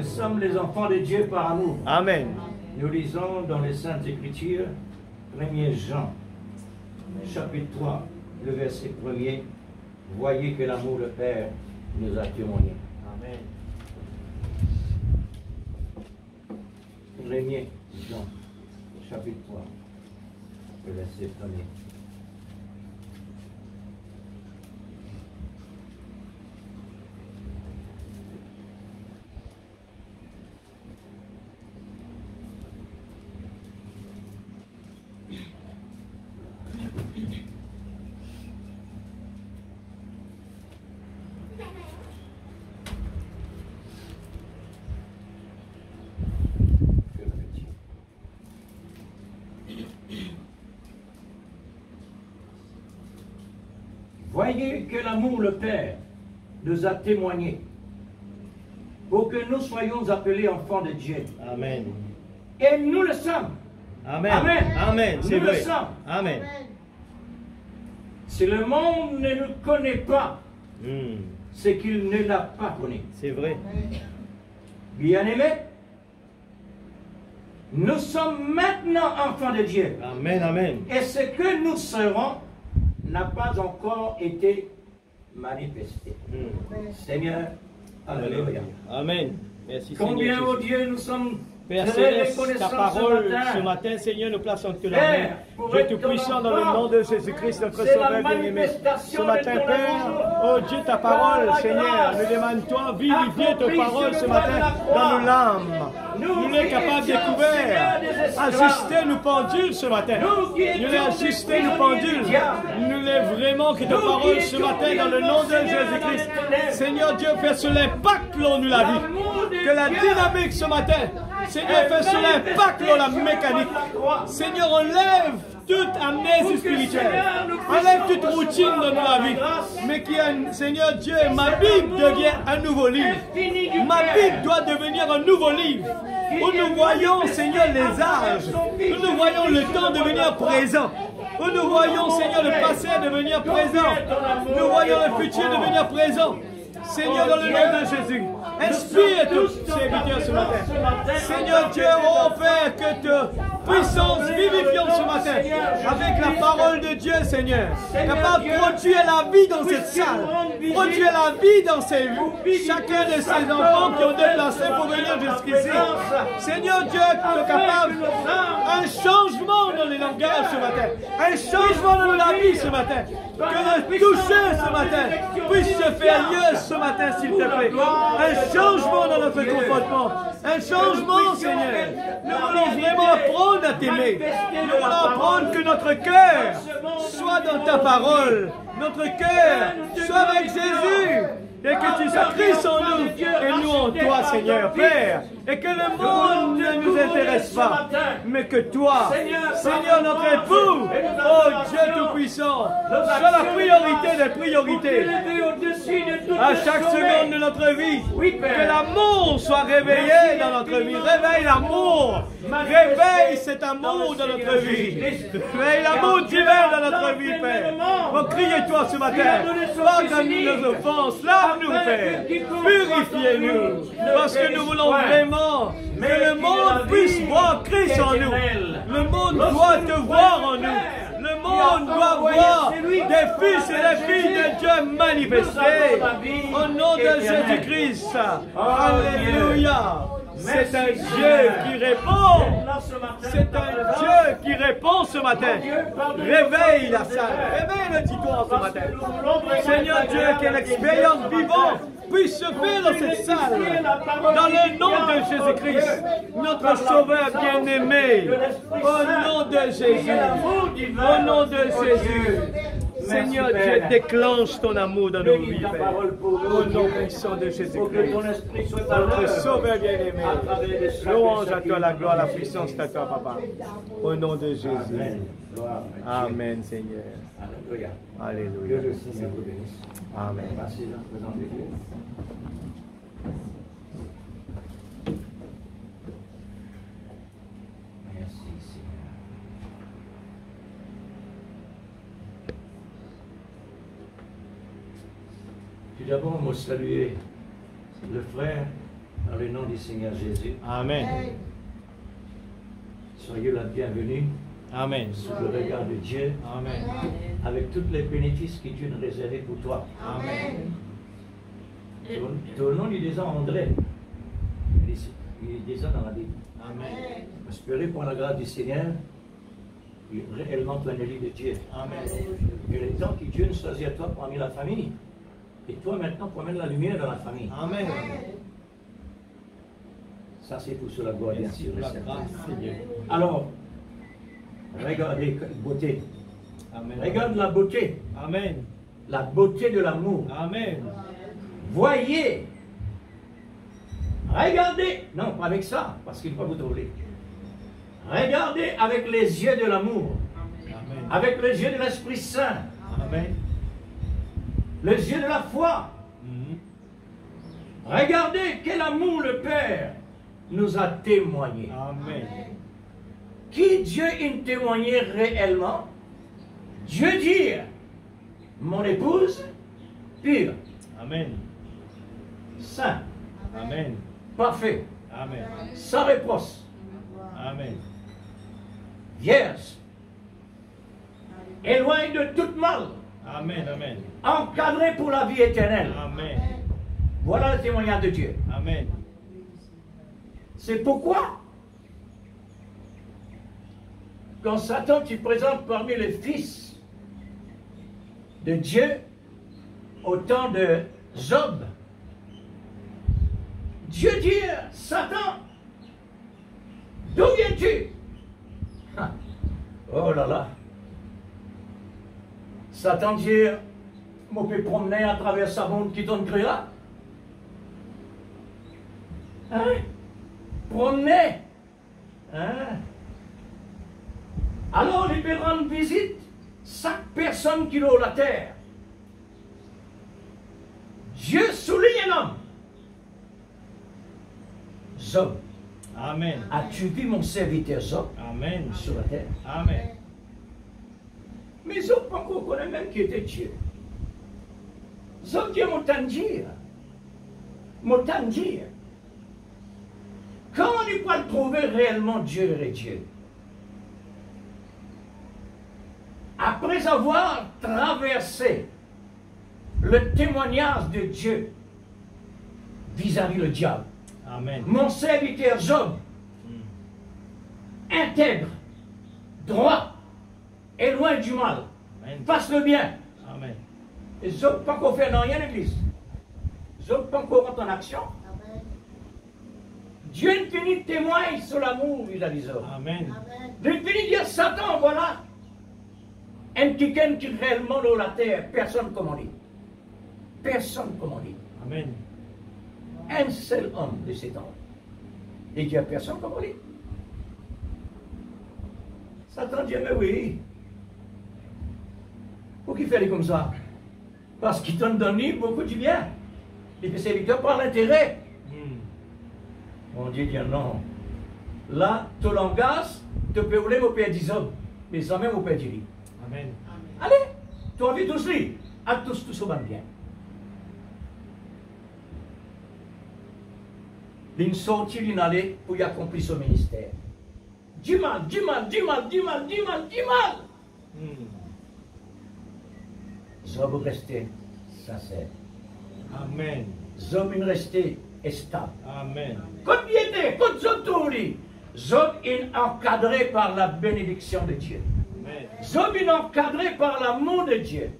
Nous sommes les enfants de Dieu par amour. Amen. Nous lisons dans les Saintes Écritures, 1er Jean, chapitre 3, le verset 1er. Voyez que l'amour du Père nous a témoigné. Amen. 1er Jean, chapitre 3, le verset 1er. Voyez que l'amour le Père nous a témoigné pour que nous soyons appelés enfants de Dieu. Amen. Et nous le sommes. Amen. Amen. Amen. C'est Nous le vrai. sommes. Amen. Si le monde ne nous connaît pas, Hmm. c'est qu'il ne l'a pas connu. C'est vrai. Bien-aimés, nous sommes maintenant enfants de Dieu. Amen. Amen. Et ce que nous serons n'a pas encore été manifesté. Hmm. Seigneur, alléluia. Amen. Merci Combien, Seigneur. oh Jésus. Dieu, nous sommes Père très Céleste, ta reconnaissants parole ce ce matin. matin, Seigneur, nous plaçons entre la Père, main. pour Dieu être Tout-Puissant, ton dans le enfant, nom de Jésus-Christ, notre c'est la Sauveur bien-aimé. manifestation Ce matin, de ton Père, amour. oh Dieu, ta parole, Par la Seigneur, grâce, nous demandons, vivifier ta accomplie parole sur ce le bois matin de la croix. dans nos l'âme. Nous les capables qui étions découvert, Seigneur des esclaves. ajuster nos pendules ce matin. Nous qui Nous les étions ajuster des nos prisonniers pendules. du diable. Nous les vraiment que ta Nous qui parole ce étions matin dans le nom de Seigneur, Jésus-Christ. dans les ténèbres. Seigneur Dieu, fais sur l'impact l'on nous la vie. L'amour de Que la Dieu dynamique ce matin, Seigneur, fais sur l'impact l'on la mécanique. Seigneur, enlève toute amnésie spirituelle. Enlève toute routine dans la vie. Mais qui est, Seigneur Dieu, ma Bible devient un nouveau livre. Ma Bible doit devenir un nouveau livre. Où nous voyons, Seigneur, les âges. Où nous voyons le temps devenir présent. Où nous voyons, Seigneur, le passé devenir présent. Nous voyons le futur devenir présent. Seigneur, dans le nom de Jésus, inspire tous ces serviteurs ce matin. Seigneur Dieu, oh Père, que ta puissance vivifiante ce matin, avec la parole de Dieu, Seigneur, capable de produire la vie dans cette salle, produire la vie dans chacun de ces enfants qui ont déplacé pour venir jusqu'ici. Seigneur Dieu, tu es capable un changement dans les langages ce matin, un changement dans la vie ce matin, que le toucher ce matin puisse se faire lieu ce matin, s'il te plaît. Un changement dans notre comportement, un changement, Seigneur. Nous voulons vraiment apprendre à t'aimer. Nous voulons apprendre que notre cœur soit dans ta parole, notre cœur soit avec Jésus. Et que tu sois Christ en nous et nous en toi, Seigneur, Père. Et que le monde ne nous intéresse pas, mais que toi, Seigneur, notre époux, oh Dieu Tout-Puissant, sois la priorité des priorités. À chaque seconde de notre vie, que l'amour soit réveillé dans notre vie. Réveille l'amour. Réveille cet amour dans notre vie. Réveille l'amour divin dans notre vie, Père. Oh, criez-toi ce matin. Pardonne-nous nos offenses. Lave-nous, Père. Purifiez-nous. Parce que nous voulons vraiment que le monde puisse voir Christ en nous. Le monde doit te voir en nous. Le monde doit voir des fils et des filles de Dieu manifestés. Au nom de Jésus-Christ. Alléluia. C'est un Dieu qui répond. C'est un Dieu qui répond ce matin. Réveille la salle. Réveille le auditoire ce matin. Seigneur Dieu, que l'expérience vivante puisse se faire dans cette salle. Dans le nom de Jésus-Christ, notre Sauveur bien-aimé. Au nom de Jésus. Au nom de Jésus. Seigneur Dieu, déclenche ton amour dans nos vies, Père. Au nom puissant de Jésus-Christ, notre Sauveur bien-aimé. Louange à toi, la gloire, la puissance à toi, Papa. Au nom de Jésus. Amen, Seigneur. Alléluia. Amen. Tout d'abord, moi saluer le frère le nom du Seigneur Jésus. Amen. Soyez la bienvenue Amen. sous le regard de Dieu, Amen. avec toutes les bénéfices que Dieu nous réservait pour toi. Amen. Ton nom, il est déjà André. Il est déjà dans la Bible. Amen. Espérez par la grâce du Seigneur, réellement tu es un élu de Dieu. Amen. Il est temps que Dieu nous choisit à toi parmi la famille. Et toi maintenant, promène la lumière dans la famille. Amen. Ça, c'est pour cela, gloire bien Merci sûr. pour la grâce, Seigneur. Alors, regardez la beauté. Amen. Regarde la beauté. Amen. La beauté de l'amour. Amen. Voyez. Regardez. Non, pas avec ça, parce qu'il ne faut pas vous troubler. Regardez avec les yeux de l'amour. Amen. Avec les yeux de l'Esprit Saint. Amen. Les yeux de la foi. Mhm. Regardez quel amour le Père nous a témoigné. Amen. Qui Dieu il témoignait réellement? Dieu dit, mon épouse pure, Amen. saint, Amen. parfait, Amen. sans reproche, Amen. vierge, éloigne de tout mal, Amen. Amen. encadré pour la vie éternelle. Amen. Voilà le témoignage de Dieu. Amen. C'est pourquoi, quand Satan se présente parmi les fils de Dieu, au temps de Job, Dieu dit, Satan, d'où viens-tu? Oh là là. Satan dit, je peux promener à travers ce monde qui t'en créera. Hein? Promener. Hein? Alors, il peut rendre visite chaque personne qui est sur la terre. Dieu souligne un homme. Job. Amen. As-tu vu mon serviteur Job Amen. sur la terre? Amen. Mais Job, pas qu'on connaît même qui était Dieu. Job dit Motandir. Motandir. Comment on peut trouver réellement Dieu et Dieu? Après avoir traversé le témoignage de Dieu vis-à-vis le diable, Amen. mon serviteur Job, intègre, droit et loin du mal, Amen. fasse le bien. Amen. Et Job pas qu'on fait dans rien l'église. Job pas qu'on rentre en action. Dieu infini témoigne sur l'amour vis-à-vis de Job. Amen. Dieu infini dit Satan, voilà. Un quelqu'un qui réellement dans la terre, personne comme on dit. Personne comme on dit. Amen. Un seul homme de cet homme. Et Dieu a personne comme on dit. Satan dit, mais oui. Pourquoi il fait comme ça? Parce qu'il t'en donne beaucoup du bien. Et que c'est lui qui prend l'intérêt. Mon Dieu dit non. Là, ton langage, te peut rouler au père des hommes, mais sans même au père du lit. Amen. Allez, tu as vu tous lui, à tous au bien. D'une sortie, d'une allée pour y accomplir son ministère. Du mal, du mal, du mal, du mal, du mal, du mal. Job restait sincère. Amen. Job restait stable. Amen. Quand il était, quand Job tournait, Job est encadré par la bénédiction de Dieu. Amen. Job est encadré par l'amour de Dieu.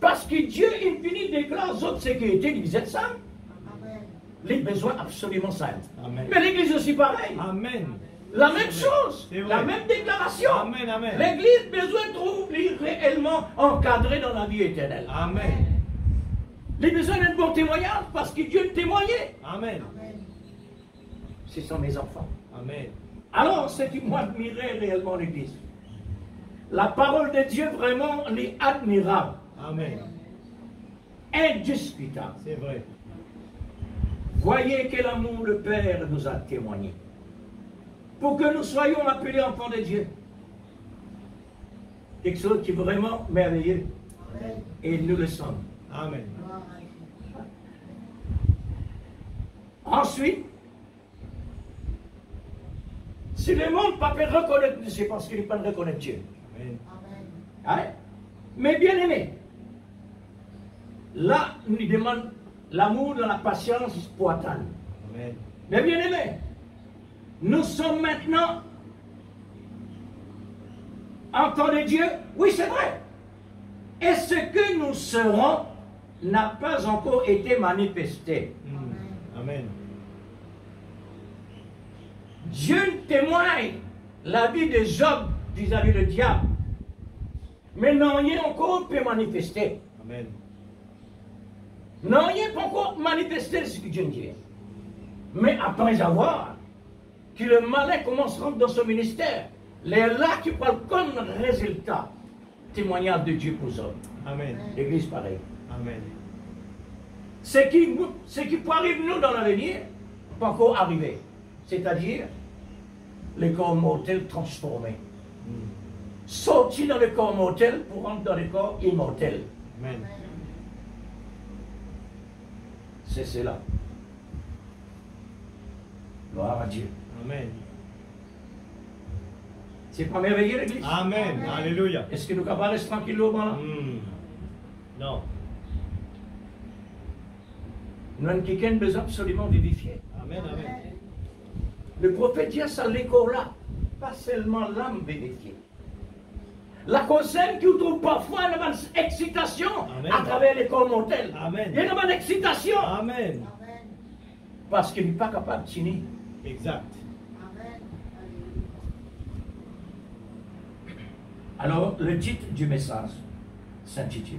Parce que Dieu infini déclare aux autres sécurités, vous êtes saints. Les besoins absolument saints. Amen. Mais l'Église aussi pareil. Amen. La même chose, C'est vrai. la même déclaration. Amen. Amen. L'Église besoin de trouver réellement encadré dans la vie éternelle. Amen. Les besoins d'un bon témoignage parce que Dieu témoignait. Amen. Ce sont mes enfants. Amen. Alors, c'est qui moi admirais réellement l'Église. La parole de Dieu vraiment est admirable, Amen. indiscutable. C'est vrai. Voyez quel amour le Père nous a témoigné. Pour que nous soyons appelés enfants de Dieu. Quelque chose qui est vraiment merveilleux. Et nous le sommes. Amen. Ensuite, si le monde ne peut pas reconnaître, c'est parce qu'il ne peut pas reconnaître Dieu. Amen. Hein? Mais bien aimé, là, nous demandons l'amour dans la patience pour attendre. Amen. Mais bien aimé, nous sommes maintenant en temps de Dieu. Oui, c'est vrai. Et ce que nous serons n'a pas encore été manifesté. Amen. Dieu témoigne la vie de Job vis-à-vis du diable. Mais non, rien encore peut manifester. Amen. Non, rien peut encore manifester ce que Dieu dit. Mais après avoir que le malin commence à rentrer dans son ministère, les là qui parlent comme résultat, témoignage de Dieu pour eux. Amen. L'église pareil. Amen. Ce qui peut arriver nous dans l'avenir, pas encore arriver. C'est-à-dire, les corps mortels transformés. Sortir dans le corps mortel pour rentrer dans le corps immortel. Amen. C'est cela. Gloire à Dieu. Amen. C'est pas merveilleux l'église? Amen. Alléluia. Est-ce que nous pouvons rester tranquilles au moment là? Non. Nous avons quelqu'un besoin absolument vivifié. Amen. Amen. Le prophète dit ça, les corps là, pas seulement l'âme vivifiée. La concerne qui trouve parfois une excitation Amen. à travers les corps mortels. Amen. Il y a une excitation. Amen. Parce qu'il n'est pas capable de s'unir. Exact. Alors, le titre du message s'intitule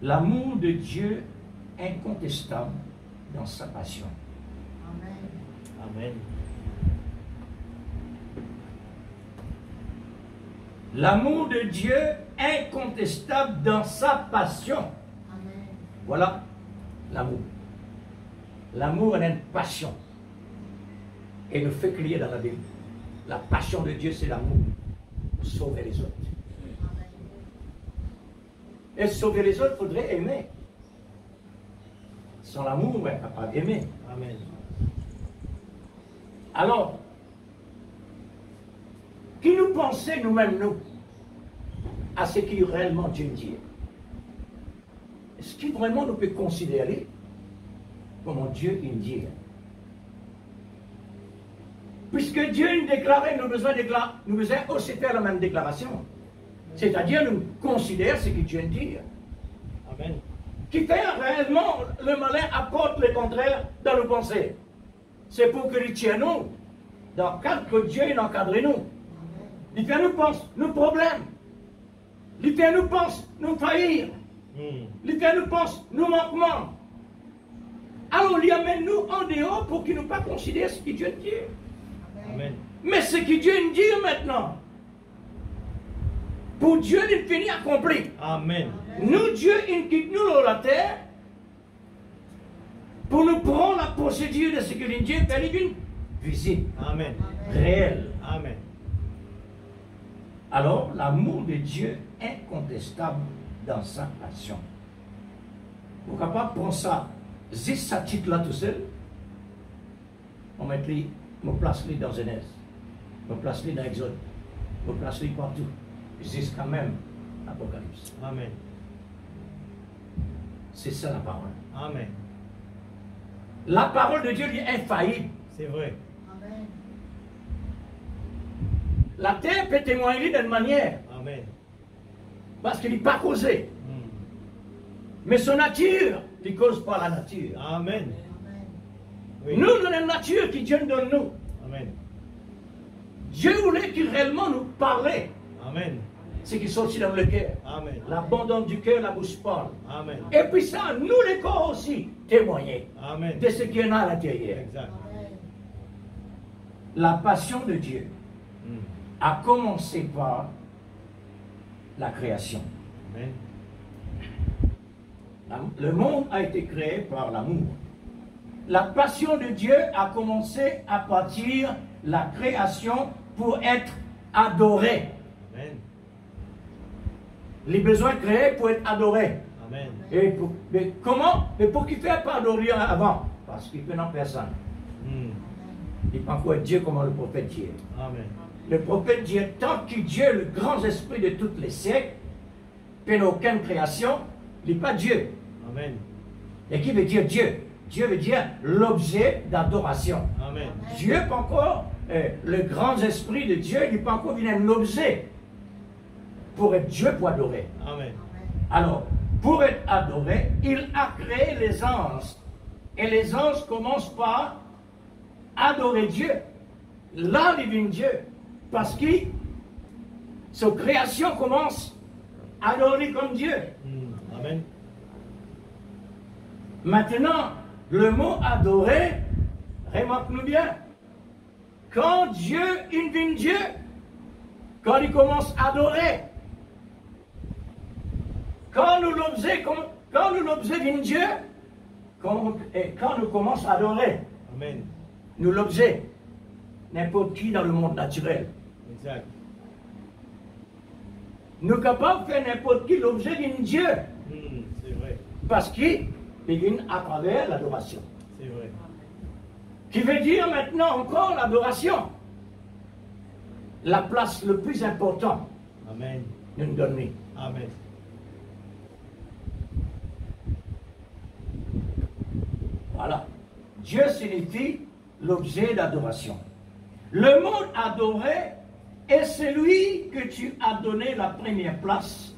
L'amour de Dieu incontestable dans sa passion. Amen. L'amour de Dieu incontestable dans sa passion. Voilà l'amour. L'amour est une passion. Et nous fait crier dans la Bible. La passion de Dieu, c'est l'amour. Sauver les autres. Et sauver les autres, il faudrait aimer. Sans l'amour, on est capable d'aimer. Amen. Alors, qui nous pensons nous-mêmes, nous, à ce qui réellement Dieu dit? Est-ce qu'il vraiment nous peut considérer comme Dieu dit? Puisque Dieu nous déclarait, nous besoin aussi faire la même déclaration. C'est-à-dire, nous considérons ce que Dieu dit. Amen. Qui fait réellement, le malin apporte le contraire dans nos pensées. C'est pour que nous tiennent dans le cadre que Dieu encadre nous. Il fait nous penser nos problèmes. Il fait nous penser nos faillir. Il fait nous penser nos manquements. Alors, il amène nous en dehors pour qu'il ne pas considérer ce que Dieu dit. Amen. Mais ce que Dieu nous dit maintenant, pour Dieu, il finit accompli. Amen. Nous, Dieu, il quitte nous sur la terre pour nous prendre la procédure de ce que Dieu fait une visite Amen. réelle. Amen. Alors, l'amour de Dieu incontestable dans sa passion. Vous n'êtes pas prendre ça, juste ce titre-là tout seul. On met les, on place les dans Genèse, on place les dans Exode, on place les partout, jusqu'à même l'Apocalypse. Amen. C'est ça la parole. Amen. La parole de Dieu est infaillible. C'est vrai. La terre peut témoigner d'une manière, Amen. parce qu'il n'est pas causé. Mais son nature, il ne cause pas la nature. Amen. Oui. Nous, nous avons une nature qui Dieu nous donne nous. Amen. Dieu voulait qu'il réellement nous parlait. Amen. Ce qui sortit dans le cœur. Amen. L'abandon du cœur, la bouche parle. Amen. Et puis ça, nous les corps aussi, témoigner Amen. de ce qu'il y en a à l'intérieur. Exact. La passion de Dieu a commencé par la création. Amen. Le monde a été créé par l'amour. La passion de Dieu a commencé à partir de la création pour être adoré. Amen. Les besoins créés pour être adorés. Amen. Mais comment? Mais pour qu'il ne fait pas adorer avant? Parce qu'il peut non personne. Mm. Il peut encore être Dieu comme le prophète Dieu. Amen. Le prophète Dieu, tant que Dieu, le grand esprit de tous les siècles, peut aucune création, il n'est pas Dieu. Amen. Et qui veut dire Dieu? Dieu veut dire l'objet d'adoration. Amen. Dieu pas encore, le grand esprit de Dieu, il n'est pas encore un objet pour être Dieu pour adorer. Amen. Alors, pour être adoré, il a créé les anges. Et les anges commencent par adorer Dieu. Là, il vient Dieu. Parce que sa création commence à adorer comme Dieu. Mm. Amen. Maintenant, le mot adorer, remarque-nous bien. Quand Dieu, il vient Dieu, quand il commence à adorer, quand nous l'objet vient Dieu, quand nous commençons à adorer, Amen. nous l'objet, n'importe qui dans le monde naturel. Exact. Nous sommes capables de faire n'importe qui l'objet vient Dieu, Mm. C'est vrai. parce qu'il vient à travers l'adoration. C'est vrai. Qui veut dire maintenant encore l'adoration. La place le plus importante Amen. de nous donner. Amen. Voilà. Dieu signifie l'objet d'adoration. Le mot adorer est celui que tu as donné la première place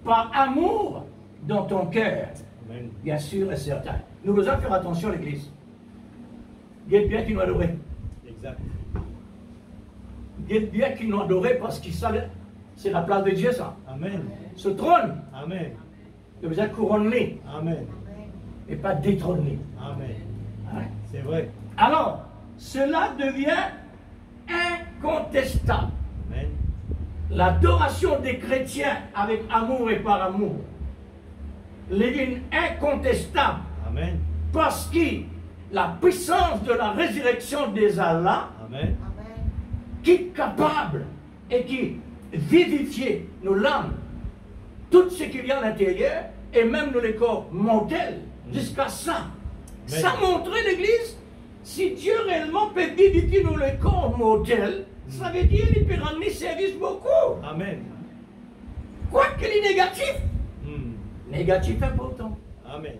par amour dans ton cœur. Amen. Bien sûr et certain. Nous devons faire attention à l'Église. Il y a bien qui nous adorer. Exact. Il y a bien qui nous adorer parce que ça, c'est la place de Dieu, ça. Amen. Ce trône, Amen. que vous êtes couronné Amen. et pas détrôné. Amen. Hein? C'est vrai. Alors, cela devient incontestable. Amen. L'adoration des chrétiens avec amour et par amour devient incontestable Amen. parce que la puissance de la résurrection des Allah Amen. qui est capable et qui vivifie nos âmes, tout ce qu'il y a à l'intérieur, et même nos les corps mortels, jusqu'à ça. Amen. Ça montrait l'Église, si Dieu réellement peut vivifier nos les corps mortels, ça veut dire qu'il peut rendre service beaucoup. Amen. Quoi qu'il est négatif, Mm. négatif important. Amen.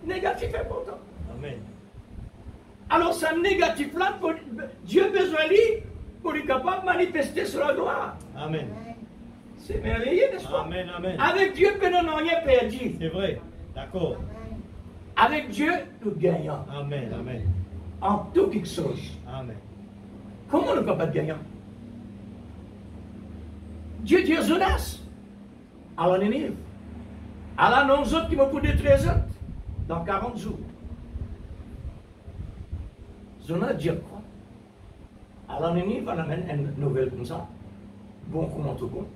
Négatif important. Amen. Alors, ce négatif-là, Dieu a besoin de lui pour être capable de manifester sur la gloire. Amen. C'est merveilleux, n'est-ce pas? Amen. Amen. Avec Dieu, nous n'avons rien perdu. C'est vrai. D'accord. Avec Dieu, nous gagnons Amen. Amen. en tout quelque chose. Amen. Comment nous sommes capables de gagner? Dieu dit à Jonas, à la Nénive, à la non autres qui m'ont pour détruire dans 40 jours. Jonas dit quoi? À la Nénive, on amène une nouvelle comme ça. Bon, comment tout bon?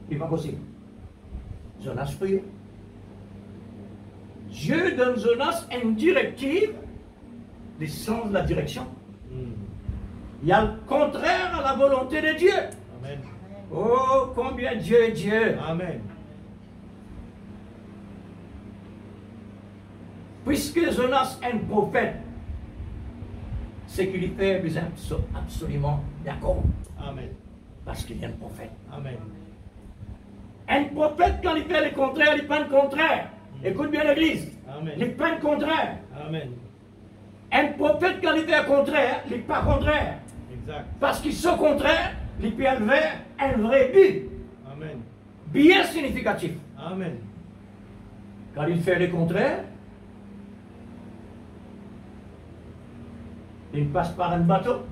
Il n'est pas possible. Jonas prie. Dieu donne Jonas une directive, le sens de la direction. Mm. Il y a le contraire à la volonté de Dieu. Amen. Oh, combien Dieu est Dieu. Amen. Puisque Jonas est un prophète, ce qu'il y fait est absolument d'accord. Amen. Parce qu'il est un prophète. Amen. Un prophète, quand il fait le contraire, il fait le contraire. Écoute bien l'Église. Amen. Il fait le contraire. Amen. Un prophète, quand il fait le contraire, il n'est pas contraire. Exact. Parce qu'il sont contraire, il peut élever un vrai but. Amen. Bien significatif. Amen. Quand il fait le contraire, il passe par un bateau.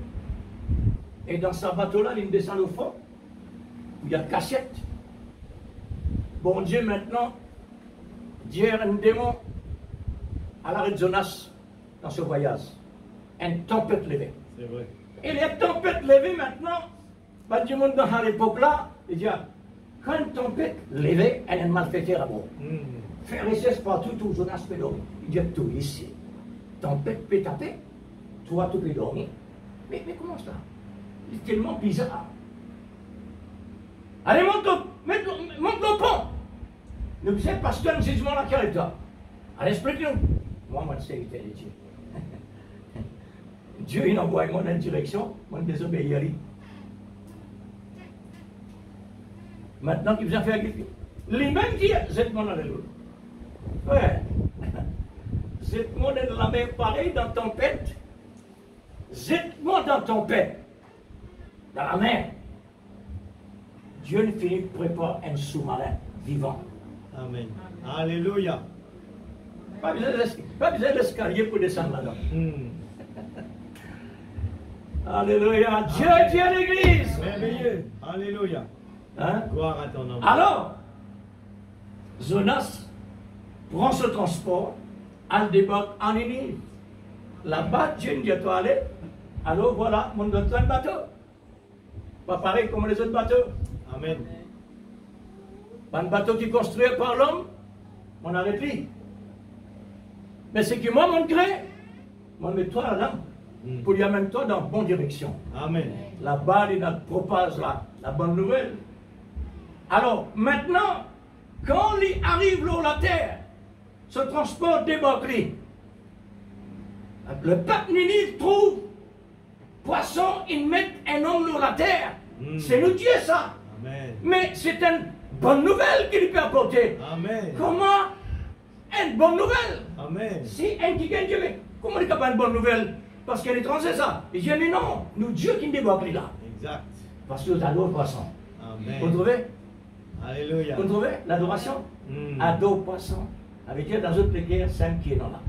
Et dans ce bateau-là, il descend au fond. Il y a cachette. Bon Dieu, maintenant, Dieu a un démon à l'arrêt de Jonas dans ce voyage. Une tempête levée. C'est vrai. Et les tempêtes levées maintenant, bah, du monde dans l'époque-là, il dit, quand une tempête levée, elle est un malfaiteur à bord. Mm. Faire essai partout où Jonas peut dormir. Il dit, tout ici. Tempête peut taper. Toi, tu peux dormir. Mais comment ça? C'est tellement bizarre. Allez, monte le pont. Nous sommes pasteurs, nous jugement la caractère. Allez, explique-nous. Moi, je sais que Dieu. Dieu il envoie moi dans une direction, moi je désobéis à lui. Maintenant qu'il vient faire quelque chose. Lui-même dit, c'est mon alléluia. Ouais. C'est mon de la main pareil dans tempête. Jette-moi dans tempête. Dans la mer. Dieu ne finit prépare un sous-marin vivant. Amen. Alléluia. Pas besoin d'escalier pour descendre là-dedans. Alléluia. Dieu tient l'église. Merveilleux. Alléluia. Hein? Gloire à ton nom. Alors, Jonas prend ce transport, elle débarque en Ninive. Là-bas, Dieu dit à toi aller. Alors voilà, mon donne un bateau. Pas pareil comme les autres bateaux. Amen. Un bateau qui est construit par l'homme, on arrête lui. Mais c'est que moi, mon gré, moi, mets-toi là-dedans pour lui amener toi dans la bonne direction. Amen. Là-bas, il propose la bonne nouvelle. Alors, maintenant, quand il arrive là la terre, ce transport débarque. Le peuple Ninive trouve poisson, il met un homme sur la terre. C'est nous Dieu ça. Amen. Mais c'est une bonne nouvelle qu'il peut apporter. Amen. Comment une bonne nouvelle? Amen. Si un qui gagne Dieu, mais comment il n'y a pas une bonne nouvelle? Parce qu'elle est étranger ça. Et j'ai dit non, nous Dieu qui débarque là. Exact. Parce que nous avons poisson. Amen. Vous trouvez? Alléluia. Vous trouvez l'adoration? Adore poisson. Avec Dieu dans une guerre, 5 qui est dans là.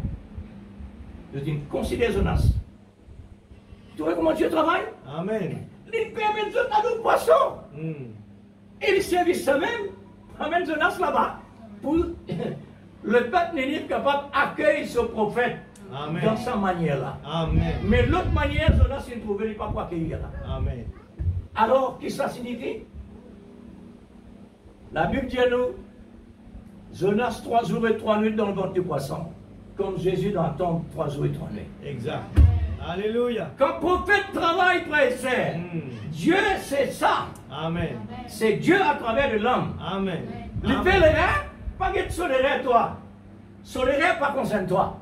Je dis, considère Jonas. Tu vois comment Dieu travaille? Amen. Il permet de adore poisson. Et le service même amène Jonas là-bas. Pour le peuple Nénive capable d'accueillir ce prophète. Amen. Dans sa manière là. Amen. Mais l'autre manière, Jonas il ne trouvait pas pour accueillir là. Amen. Alors, qu'est-ce que ça signifie? La Bible dit à nous, Jonas 3 jours et 3 nuits dans le ventre du poisson, comme Jésus dans la tombe 3 jours et 3 nuits. Exact. Alléluia. Quand le prophète travaille, frère et sœur, Dieu c'est ça. Amen. C'est Dieu à travers de l'homme. Amen. Le pèlerin, pas que tu solerais toi. Solerais pas concerne toi.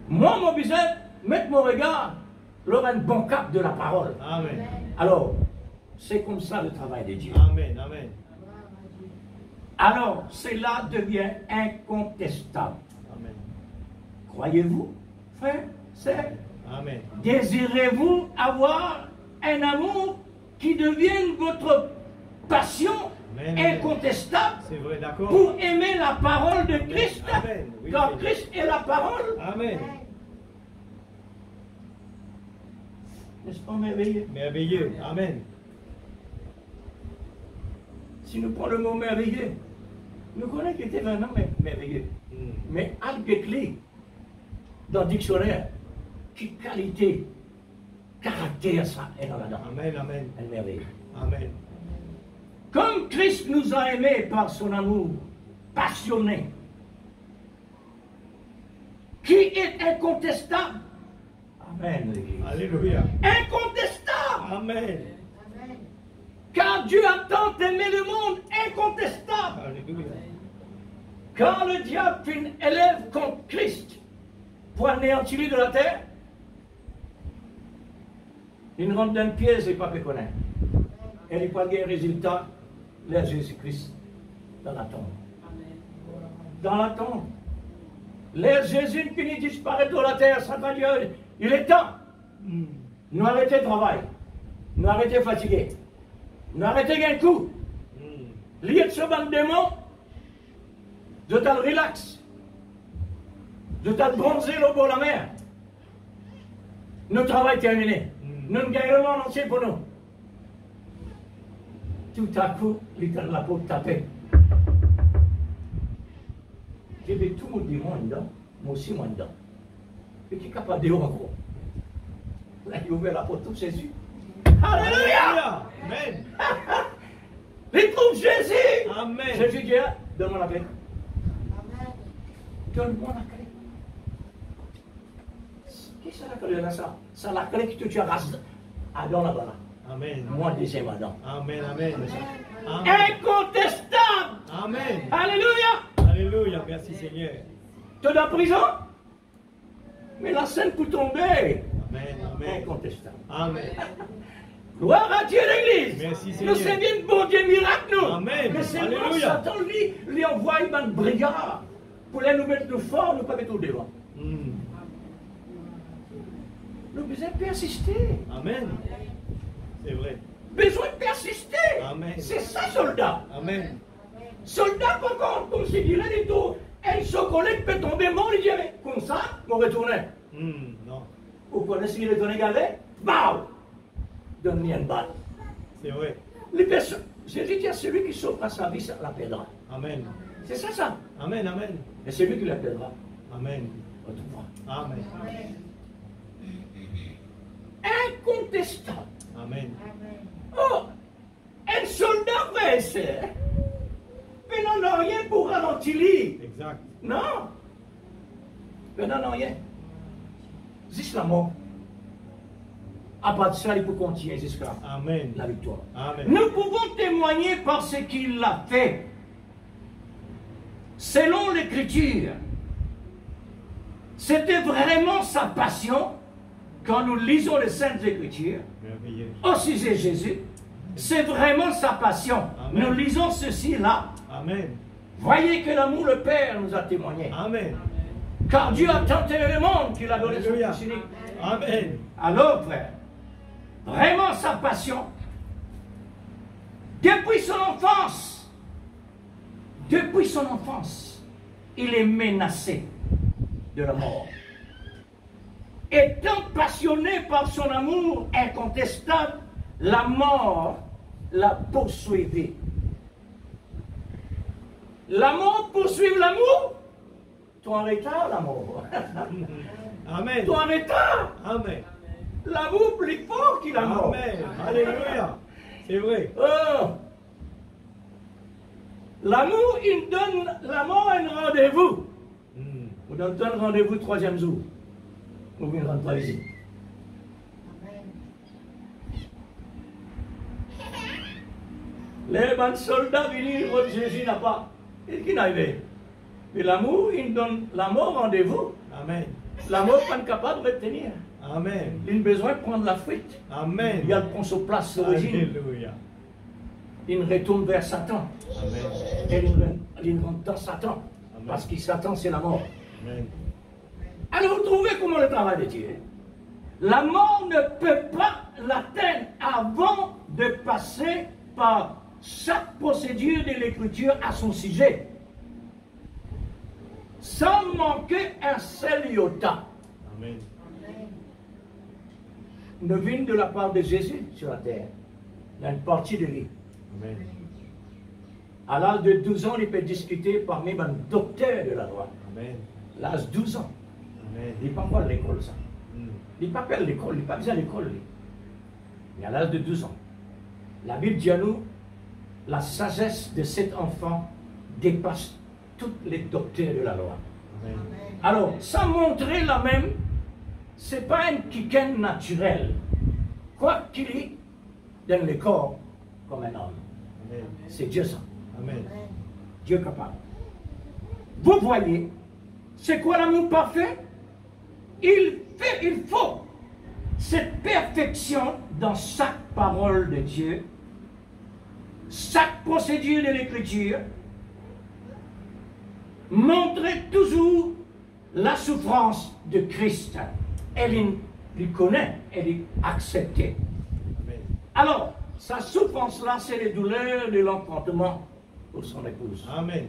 Moi, mon besoin, mettre mon regard, leur un bon cap de la parole. Amen. Alors, c'est comme ça le travail de Dieu. Amen. Amen. Alors, cela devient incontestable. Amen. Croyez-vous, frère, sœur? Amen. Désirez-vous avoir un amour qui devienne votre passion Amen. incontestable C'est vrai, d'accord. pour aimer la parole de Christ? Amen. Oui, Car oui. Christ est la parole. Amen. N'est-ce pas merveilleux? Merveilleux. Amen. Si nous prenons le mot merveilleux, nous connaissons qu'il était vraiment merveilleux. Mais algue dans le dictionnaire, quelle qualité, caractère ça est dans là-dedans. Amen. Amen. Elle est merveilleuse. Amen. Comme Christ nous a aimés par son amour passionné, qui est incontestable. Amen. Alléluia. Incontestable. Amen. Car Dieu a tant aimé le monde, incontestable. Alléluia. Quand le diable fait une élève contre Christ pour anéantir de la terre, il rentre dans une pièce et pas peut connaître. Elle n'est pas un résultat, là Jésus-Christ dans la tombe. Dans la tombe. Les Jésus qui disparaît de la terre, ça va dire, il est temps. Nous arrêtons le travail. Nous arrêtons fatigué. Nous arrêtons un coup. Lié de ce banc de démons, je t'ai relax. Je t'ai bronzé le bord de la mer. Notre travail terminé. Nous gagnons le monde entier pour nous. Tout à coup, l'état de la peau tapé. J'ai vu tout le monde dire moi dedans, moi aussi moi dedans. Et qui est capable de dire encore? Là, il a ouvert la porte tout Jésus. Alléluia! Amen. Il trouve Jésus! Amen. Jésus dit, donne-moi la clé. Donne-moi la clé. Qu'est-ce que c'est la clé de ça? C'est la clé que tu as rasé. Adam là-bas. Amen. Moi, deuxième Adam. Amen. Amen. Amen. Incontestable! Amen. Alléluia! Alléluia. Merci Seigneur. Tu es dans la prison? Mais la scène pour tomber. Amen. Amen. incontestable. Amen. Gloire à Dieu l'Église. Merci, Nous Seigneur. servions de bon Dieu miracle, nous. Amen. Mais c'est moi, Alléluia. Satan, lui envoie une brigade pour les nous mettre de fort, nous pas mettre au devant. Nous besoin de persister. Amen. C'est vrai. Besoin de persister. Amen. C'est ça, soldat. Amen. Soldat, quand on considérait du tout, un chocolat peut tomber mort, il dirait, comme ça, on retournait. Non. Vous connaissez qui retournait galet? Bam! Donne-lui une balle. C'est vrai. Les personnes, Jésus dit à celui qui sauvera sa vie, ça l'appellera. Amen. C'est ça, ça. Amen. Amen. Et celui qui l'appellera, Amen. retrouvera. Amen. Incontestable. Amen. Oh, un soldat, frère et sœur, mais non, non, rien pour ralentir. Exact. Non. Mais non, non, rien. Juste la mort. À part de ça, il peut continuer jusqu'à Amen. la victoire. Amen. Nous pouvons témoigner par ce qu'il a fait. Selon l'Écriture, c'était vraiment sa passion. Quand nous lisons les Saintes Écritures, Merveilleux. au sujet de Jésus, c'est vraiment sa passion. Amen. Nous lisons ceci là. Amen. Voyez que l'amour le Père nous a témoigné. Amen. Car Dieu a tant aimé le monde qu'il a donné son Alléluia. Fils unique. Amen. Alors, frère, vraiment sa passion, depuis son enfance, il est menacé de la mort. Étant passionné par son amour incontestable, la mort l'a poursuivi. La mort poursuit l'amour. Toi en retard, la mort. Amen. Toi en retard. Amen. L'amour plus fort qu'il a mort. Amen. Alléluia. C'est vrai. Oh. L'amour, il donne la mort un rendez-vous. On donne un rendez-vous le 3e jour. Ou bien rentre pas ici. Les bons soldats venus, Jésus n'a pas. Et qui n'a eu? Mais l'amour, il donne la mort rendez-vous. Amen. La mort n'est pas capable de retenir. Amen. Il a besoin de prendre la fuite. Amen. Il a prend sa place d'origine. Alléluia. Il retourne vers Satan. Amen. Et il rentre dans Satan. Amen. Parce que Satan, c'est la mort. Amen. Alors vous trouvez comment le travail de Dieu? La mort ne peut pas l'atteindre avant de passer par chaque procédure de l'écriture à son sujet. Sans manquer un seul iota. Amen. Ne vient de la part de Jésus sur la terre. Il y a une partie de lui. Amen. À l'âge de 12 ans, il peut discuter parmi les docteurs de la loi. Amen. L'âge de 12 ans. Amen. Il n'est pas encore à l'école, ça. Mm. Il n'est pas à l'école, il n'est pas besoin à l'école. Mais à l'âge de 12 ans. La Bible dit à nous, la sagesse de cet enfant dépasse tous les docteurs de la loi. Amen. Alors, sans montrer la même, ce n'est pas un quiquin naturel. Quoi qu'il est dans le corps, comme un homme. Amen. C'est Dieu ça. Amen. Dieu capable. Vous voyez, c'est quoi l'amour parfait? Il faut cette perfection dans chaque parole de Dieu, chaque procédure de l'écriture, montrer toujours la souffrance de Christ. Elle il connaît, elle est acceptée. Amen. Alors, sa souffrance-là, c'est les douleurs de l'enfantement pour son épouse. Amen.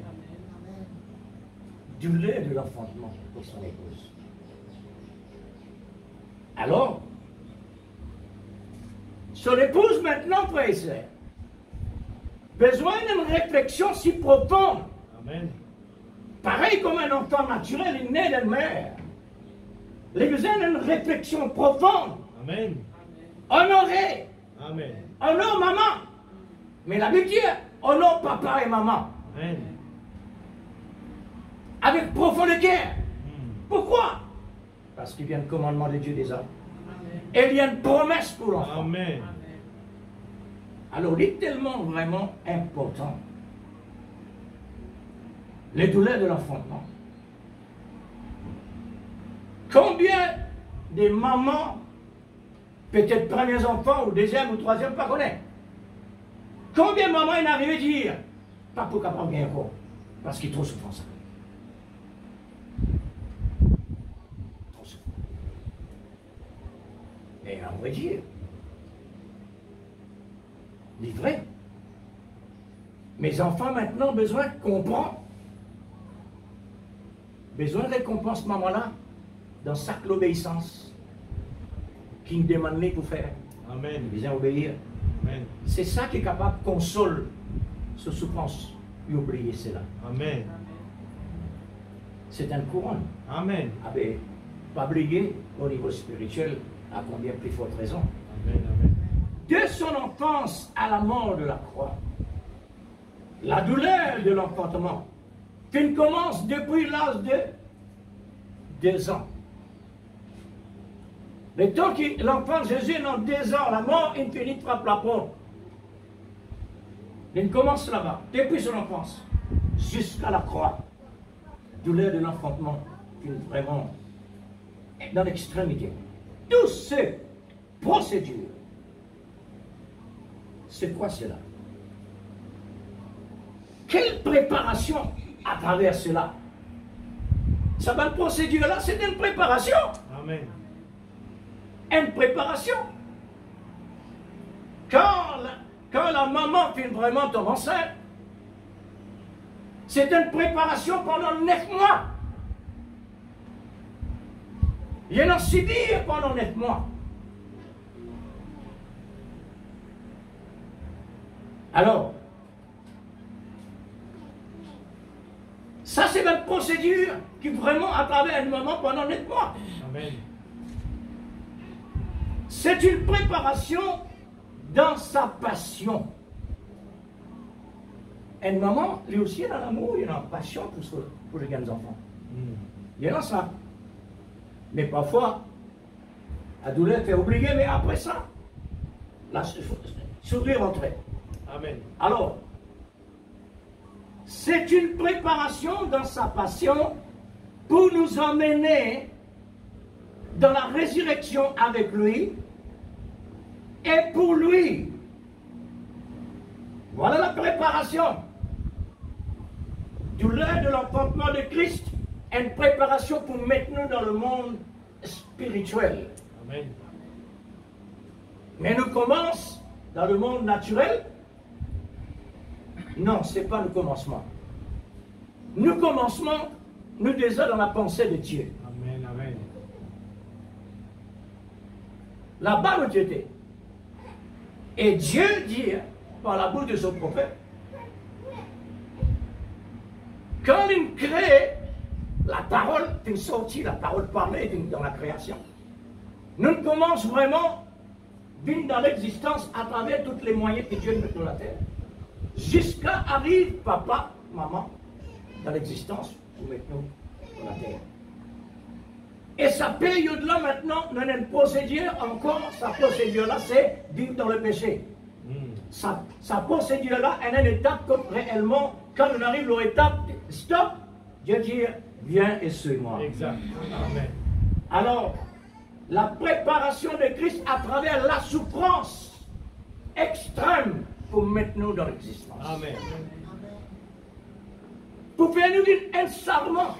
Douleur de l'enfantement pour son épouse. Alors, son épouse maintenant, frère et sœur, besoin d'une réflexion si profonde. Amen. Pareil comme un enfant naturel, il naît d'une mère. Il a besoin d'une réflexion profonde. Amen. Honorer. Amen. Honore maman. Mais la Bible dit, honore papa et maman. Amen. Avec profond cœur. Mm. Pourquoi? Parce qu'il y a un commandement de Dieu déjà. Et il y a une promesse pour l'enfant. Amen. Alors, il est tellement vraiment important. Les douleurs de l'enfantement. Combien de mamans peut-être premier enfant, ou deuxième, ou troisième, pas connaît. Combien de mamans est arrivé à dire, pas pour capable bien encore, parce qu'il est trop souffrant ça. Trop souffrant. Mais on va dire, livré. Mes enfants maintenant ont besoin de comprendre. Besoin de récompense ce moment-là dans sa l'obéissance qui nous demande pour faire. Amen. Bien obéir. Amen. C'est ça qui est capable de consoler ce souffrance et oublier cela. Amen. C'est un couronne. Amen. Ah ben, pas oublier au niveau spirituel à combien plus forte raison. Amen. Amen. De son enfance à la mort de la croix, la douleur de l'enfantement, qui commence depuis l'âge de 2 ans. Mais tant que l'enfant Jésus est dans 2 ans, la mort infinie frappe la porte. Il commence là-bas, depuis son enfance, jusqu'à la croix. Douleur de l'enfantement, qui est vraiment dans l'extrémité. Toutes ces procédures, c'est quoi cela? Quelle préparation à travers cela? Ça va, la procédure-là, c'est une préparation. Amen. Une préparation. Quand la maman fait vraiment tomber enceinte, c'est une préparation pendant 9 mois. Il y en a subir pendant 9 mois. Alors, ça c'est une procédure qui vraiment à travers un moment pendant 9 mois. Amen. C'est une préparation dans sa passion. Un moment, lui aussi, il a l'amour, il a la passion pour les jeunes enfants. Il y en a ça. Mais parfois, la douleur fait oublier, mais après ça, la sourire rentrait. Amen. Alors, c'est une préparation dans sa passion pour nous emmener dans la résurrection avec lui et pour lui. Voilà la préparation. Douleur de l'enfantement de Christ, une préparation pour mettre nous dans le monde spirituel. Amen. Mais nous commençons dans le monde naturel. Non, ce n'est pas le commencement. Nous commençons, nous déjà dans la pensée de Dieu. Amen. Amen. Là-bas où Dieu était. Et Dieu dit, par la bouche de son prophète, quand il crée la parole, est sortie, la parole parlée dans la création. Nous commençons vraiment dans l'existence à travers tous les moyens que Dieu met sur la terre. Jusqu'à arrive papa, maman, dans l'existence pour mettre nous sur la terre. Et sa période-là, maintenant, on a une procédure encore, sa procédure-là, c'est vivre dans le péché. Sa procédure-là, elle a une étape comme réellement, quand on arrive à l'étape, stop, Dieu dit, viens et suis-moi. Exact. Amen. Alors, la préparation de Christ à travers la souffrance extrême pour mettre nous dans l'existence. Amen. Pour faire nous un serment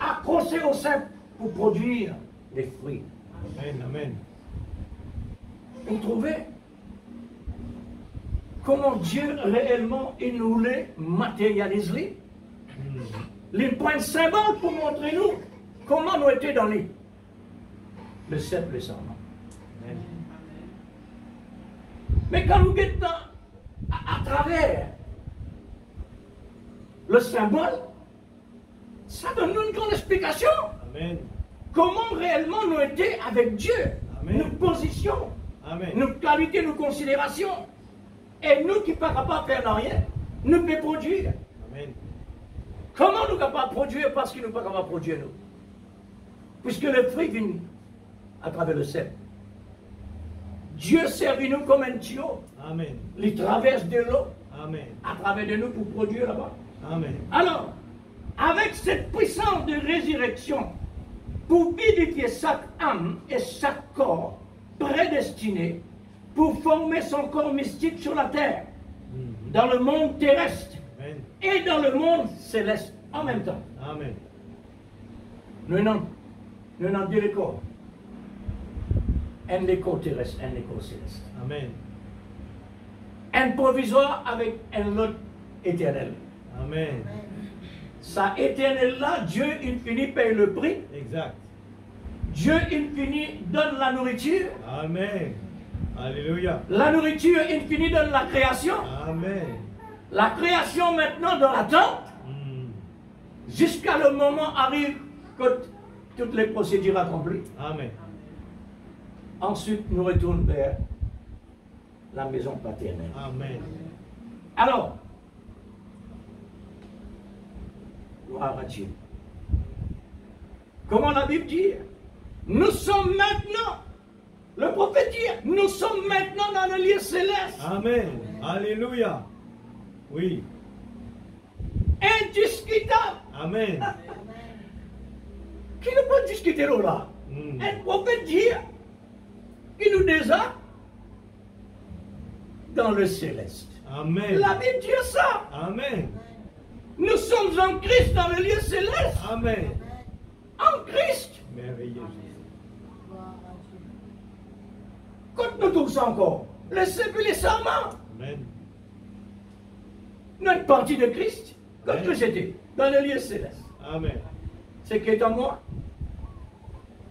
accroché au sein pour produire des fruits. Amen. Amen. Vous trouvez comment Dieu réellement il nous les matérialise les points symboles pour montrer nous comment nous étions dans lui. Le simple serment. Amen. Mais quand nous guettons à travers le symbole, ça donne nous une grande explication. Amen. Comment réellement nous étions avec Dieu. Amen. Nos positions, Amen. nos qualités, nos considérations. Et nous qui ne sommes pas capables de faire rien, nous pouvons produire. Amen. Comment nous sommes capables de produire parce qu'ils ne sont pas capables de produire nous? Puisque le fruit vient à travers le sel. Dieu servit nous comme un tuyau. Amen. Il traverse de l'eau Amen. à travers de nous pour produire là-bas. Amen. Alors, avec cette puissance de résurrection, pour édifier chaque âme et chaque corps, prédestiné pour former son corps mystique sur la terre, dans le monde terrestre et dans le monde céleste en même temps. Amen. Nous n'en dirons quoi. Un écho terrestre, un écho céleste. Amen. Un provisoire avec un lot éternel. Amen. Ça éternel-là, Dieu infini paye le prix. Exact. Dieu infini donne la nourriture. Amen. Alléluia. La nourriture infinie donne la création. Amen. La création maintenant dans l'attente. Jusqu'à le moment arrive que toutes les procédures accomplies. Amen. Ensuite, nous retournons vers la maison paternelle. Amen. Alors, gloire à Dieu. Comment la Bible dit? Nous sommes maintenant, le prophète dit, nous sommes maintenant dans le lieu céleste. Amen. Alléluia. Oui. Indiscutable. Amen. Qui ne peut discuter là? Un prophète dit, il nous déjà dans le céleste. Amen. La Bible dit ça. Amen. Nous sommes en Christ dans le lieu céleste. Amen. En Christ. Merveilleux. Quand nous tous encore, le sceptre et les serments. Amen. Notre partie de Christ, comme que j'étais, dans le lieu céleste. Amen. Ce qui est en moi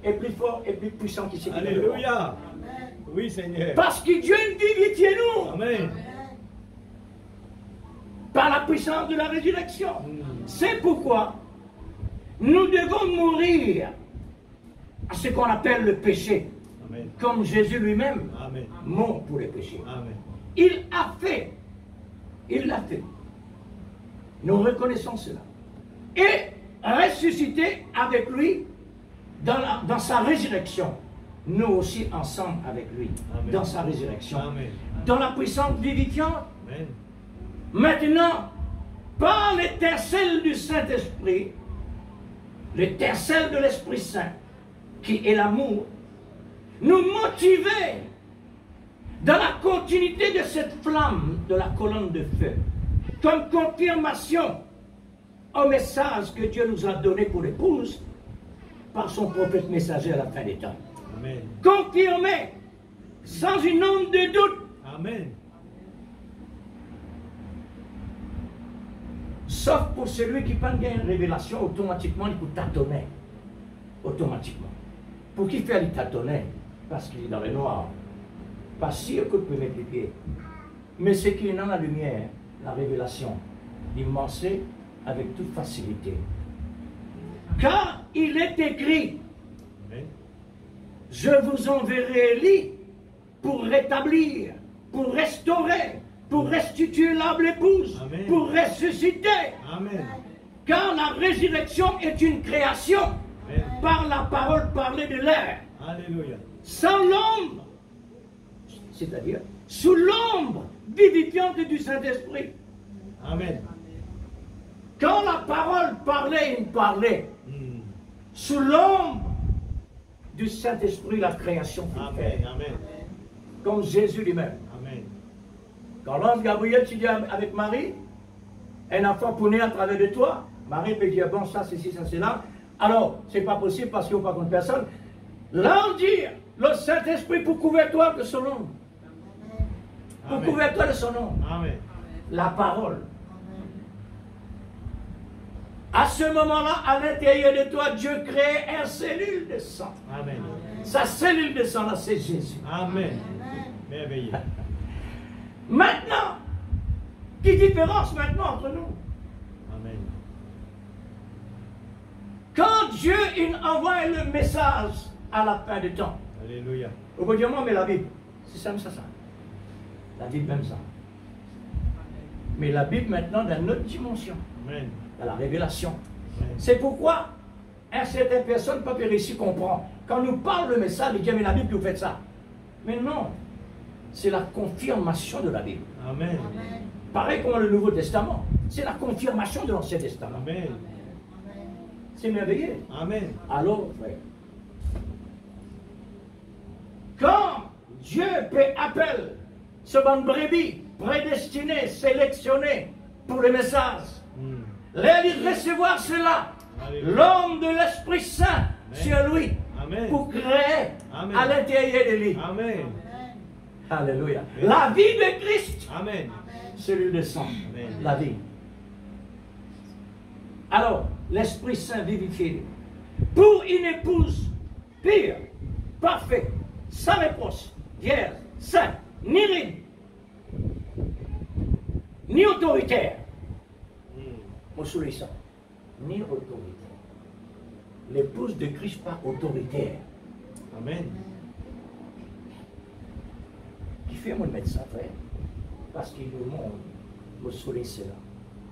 est plus fort et plus puissant que ce qui est en moi. Alléluia. Oui, Seigneur. Parce que Dieu nous vivifie nous. Amen. Par la puissance de la résurrection. C'est pourquoi nous devons mourir à ce qu'on appelle le péché. Amen. Comme Jésus lui-même Amen. mort pour les péchés. Amen. Il l'a fait. Nous reconnaissons cela. Et ressuscité avec lui dans sa résurrection. Nous aussi ensemble avec lui. Amen. Dans sa résurrection. Amen. Dans la puissance vivifiante. Amen. Maintenant, par l'étincelle du Saint-Esprit, l'étincelle de l'Esprit Saint, qui est l'amour, nous motiver dans la continuité de cette flamme de la colonne de feu, comme confirmation au message que Dieu nous a donné pour l'épouse par son prophète messager à la fin des temps. Amen. Confirmé, sans une onde de doute. Amen. Sauf pour celui qui prend une révélation, automatiquement, il peut tâtonner. Automatiquement. Pour qui faire, il tâtonner? Parce qu'il est dans le noir. Pas sûr que tu peux mettre les pieds. Mais ce qui est dans la lumière, la révélation, il m'en sait avec toute facilité. Car il est écrit, Amen. je vous enverrai Élie pour rétablir, pour restaurer, pour restituer l'âme l'épouse, Amen. pour ressusciter. Amen. Car la résurrection est une création Amen. par la parole parlée de l'air. Alléluia. Sans l'ombre, c'est-à-dire sous l'ombre vivifiante du Saint-Esprit. Amen. Quand la parole parlait, il parlait. Mm. Sous l'ombre du Saint-Esprit, la création fut Amen. faite. Amen. Comme Jésus lui-même. Amen. Quand l'ange Gabriel tu dis avec Marie, un enfant pour naître à travers de toi, Marie peut dire, bon, ça, c'est ci, ça, c'est là. Alors, c'est pas possible parce qu'il n'y a pas contre personne. L'ange dit, le Saint-Esprit pour couvrir-toi de son nom. Pour Amen. couvrir-toi de son nom. Amen. La parole. À ce moment-là, à l'intérieur de toi, Dieu crée une cellule de sang. Amen. Sa cellule de sang, là, c'est Jésus. Amen. Merveilleux. Maintenant, quelle différence maintenant entre nous? Amen. Quand Dieu il envoie le message à la fin du temps, Alléluia. vous pouvez dire, moi, mais la Bible, c'est ça. La Bible même ça. Mais la Bible maintenant dans une autre dimension, Amen. dans la révélation. Amen. C'est pourquoi certaines personnes ne peuvent pas réussir à comprendre. Quand nous parle le message, ils disent, mais la Bible, vous faites ça. Mais non, c'est la confirmation de la Bible. Amen. Pareil comme le Nouveau Testament, c'est la confirmation de l'Ancien Testament. Amen. C'est merveilleux. Amen. Alors, frère, quand Dieu appelle ce bonne brebis prédestiné, sélectionné pour le message. Là, il recevoir cela, l'homme de l'Esprit Saint sur lui, pour créer à l'intérieur de lui. Amen. Alléluia. La vie de Christ, Amen. celui de sang, la vie. Alors, l'Esprit Saint vivifié, pour une épouse pure, parfaite, sans reproche, vierge, sainte, ni ride, ni autoritaire. Mon soulier ça, ni autoritaire. L'épouse de Christ pas autoritaire. Amen. Qui fait mon médecin, frère? Parce qu'il nous montre, mon soulier cela,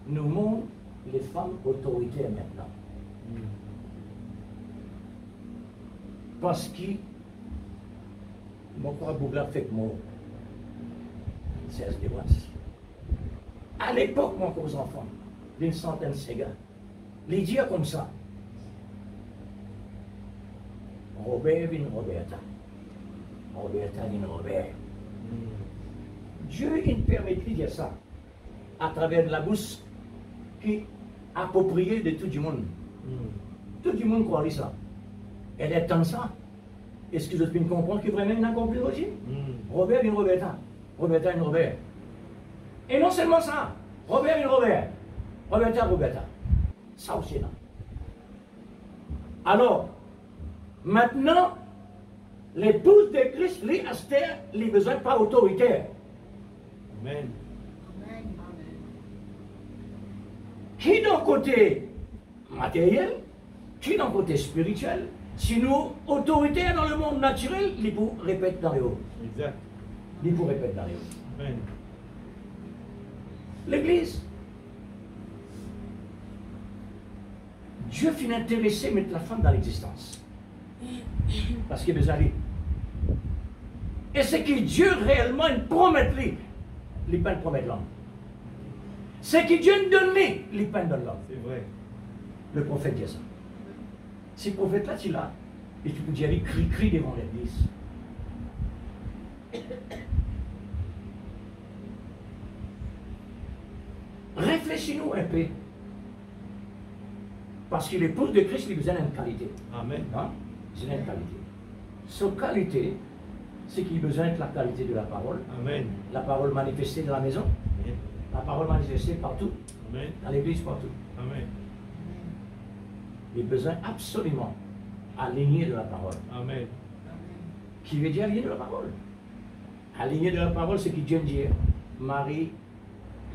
nous montre les femmes autoritaires maintenant. Parce qu'il mon croix bougla fait que moi, c'est des voici. À l'époque, mon aux enfants, d'une centaine de ségas, les dire comme ça. Robert vient Roberta. Roberta vient Robert. Dieu il permet de dire ça à travers la bouche qui est appropriée de tout le monde. Tout le monde croit ça. Elle est tant ça. Est-ce que je peux comprendre que vraiment il a compris aussi? Robert vient Roberta. Roberta vient Robert. Et non seulement ça. Robert vient Robert. Roberta, Roberta. Ça aussi là. Alors, maintenant, l'épouse de Christ, les Astère, les besoins pas autoritaires. Amen. Qui d'un côté matériel, qui d'un côté spirituel, si nous, autoritaires dans le monde naturel, ils vous répètent dans les hauts. Exact. Ils vous répètent dans les hauts. Amen. L'Église. Dieu finit intéressé à mettre la femme dans l'existence. Parce qu'il est besoin de lui. Et c'est que Dieu réellement il promet lui. Il ne promet l'homme. C'est que Dieu nous donne lui. Il ne donne l'homme. C'est vrai. Le prophète dit ça. Si le prophète là, tu l'as, et tu peux dire, il crie devant l'Église. Réfléchis-nous un peu. Parce que l'épouse de Christ, il a besoin d'une qualité. Amen. Hein? Il a une qualité. Cette qualité, c'est qu'il a besoin de la qualité de la parole. Amen. La parole manifestée dans la maison. Amen. La parole manifestée partout. Amen. Dans l'église, partout. Amen. Il a besoin absolument aligné de la parole. Amen. Qui veut dire aligné de la parole. Aligné de la parole, c'est que Dieu dit, Marie,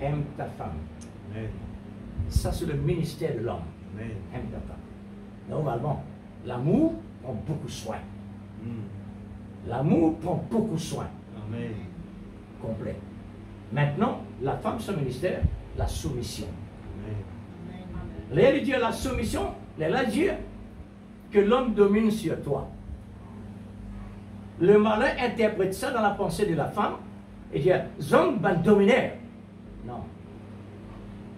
aime ta femme. Amen. Ça, c'est le ministère de l'homme. Amen. Aime ta femme. Normalement, l'amour prend beaucoup soin. L'amour prend beaucoup soin. Amen. Complet. Maintenant, la femme, son ministère, la soumission. Amen. Là, il dit la soumission, elle a dit que l'homme domine sur toi. Le malin interprète ça dans la pensée de la femme et dit, l'homme va dominer. Non.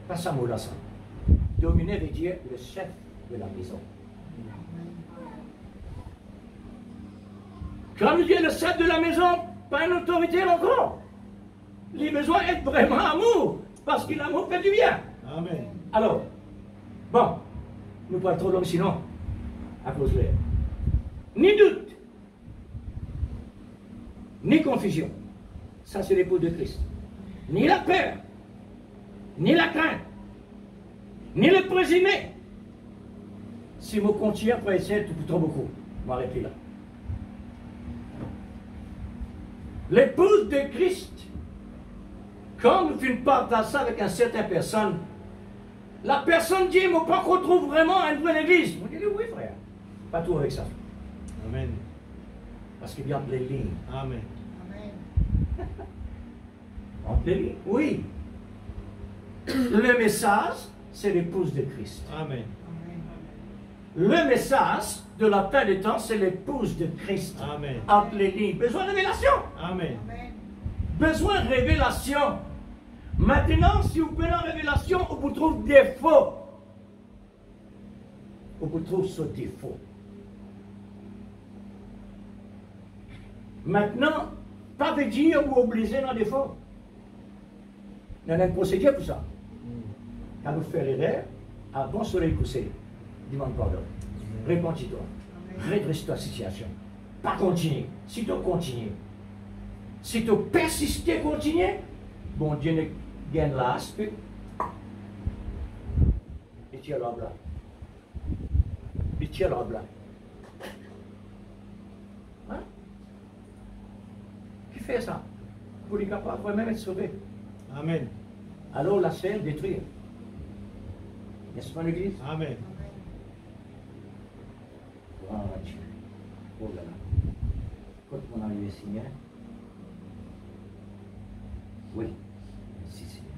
Pas ça, mot là, ça. Dominer veut dire le chef de la maison. Quand il dit le chef de la maison, pas une autorité encore. Il a besoin d'être vraiment amour, parce que l'amour fait du bien. Amen. Alors, bon, nous pas trop long sinon, à cause de l'air. Ni doute, ni confusion. Ça, c'est l'épouse de Christ. Ni la peur, ni la crainte, ni le présumé. Si vous continuez après essayer, tout trop beaucoup. On va arrêter là. L'épouse de Christ, quand nous faisons partager ça avec une certaine personne, la personne dit, mais pas qu'on trouve vraiment une bonne église. On dit, oui frère, pas tout avec ça. Amen. Parce qu'il y a entre les lignes. Amen. Entre les lignes, oui. Le message, c'est l'épouse de Christ. Amen. Le message de la fin des temps, c'est l'épouse de Christ. Amen. Entre les lignes. Besoin de révélation. Amen. Besoin de révélation. Maintenant, si vous prenez la révélation, on vous trouve défaut. On vous trouve ce défaut. Maintenant, pas veut dire ou obliger dans des défaut. Il y a une procédure pour ça. Quand nous faisons l'erreur, avant soleil couché, demande pardon. Réponds-toi. Redresse-toi la situation. Pas continuer. Si tu continues, si tu persistes à continuer, bon Dieu ne gagne l'aspect. Et tu as l'homme là. Et tu as l'homme là. Hein? Qui fait ça? Pour les capables de même être sauvé. Amen. Alors la scène détruire. N'est-ce pas l'église? Amen. Oh Dieu. Oh là là. Quand mon arrivée Seigneur. Oui. Merci Seigneur.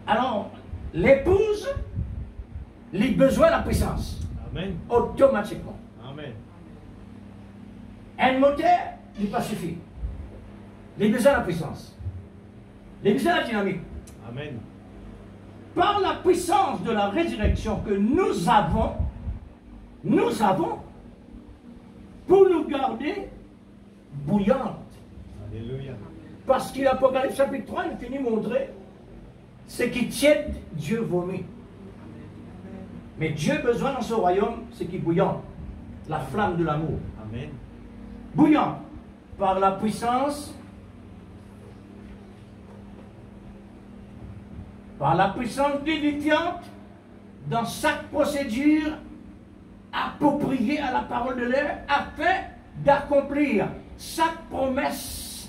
Alors, l'épouse, les besoins de la puissance. Amen. Automatiquement. Amen. Un moteur, il n'est pas suffit. Les besoins de la puissance. Les besoins de la dynamique. Amen. Par la puissance de la résurrection que nous avons pour nous garder bouillantes. Alléluia. Parce que l'Apocalypse chapitre 3, il finit de montrer ce qui tiède, Dieu vomit. Mais Dieu a besoin dans son royaume, ce qui est bouillant. La flamme de l'amour. Amen. Bouillant. Par la puissance vivifiante dans chaque procédure appropriée à la parole de l'air afin d'accomplir chaque promesse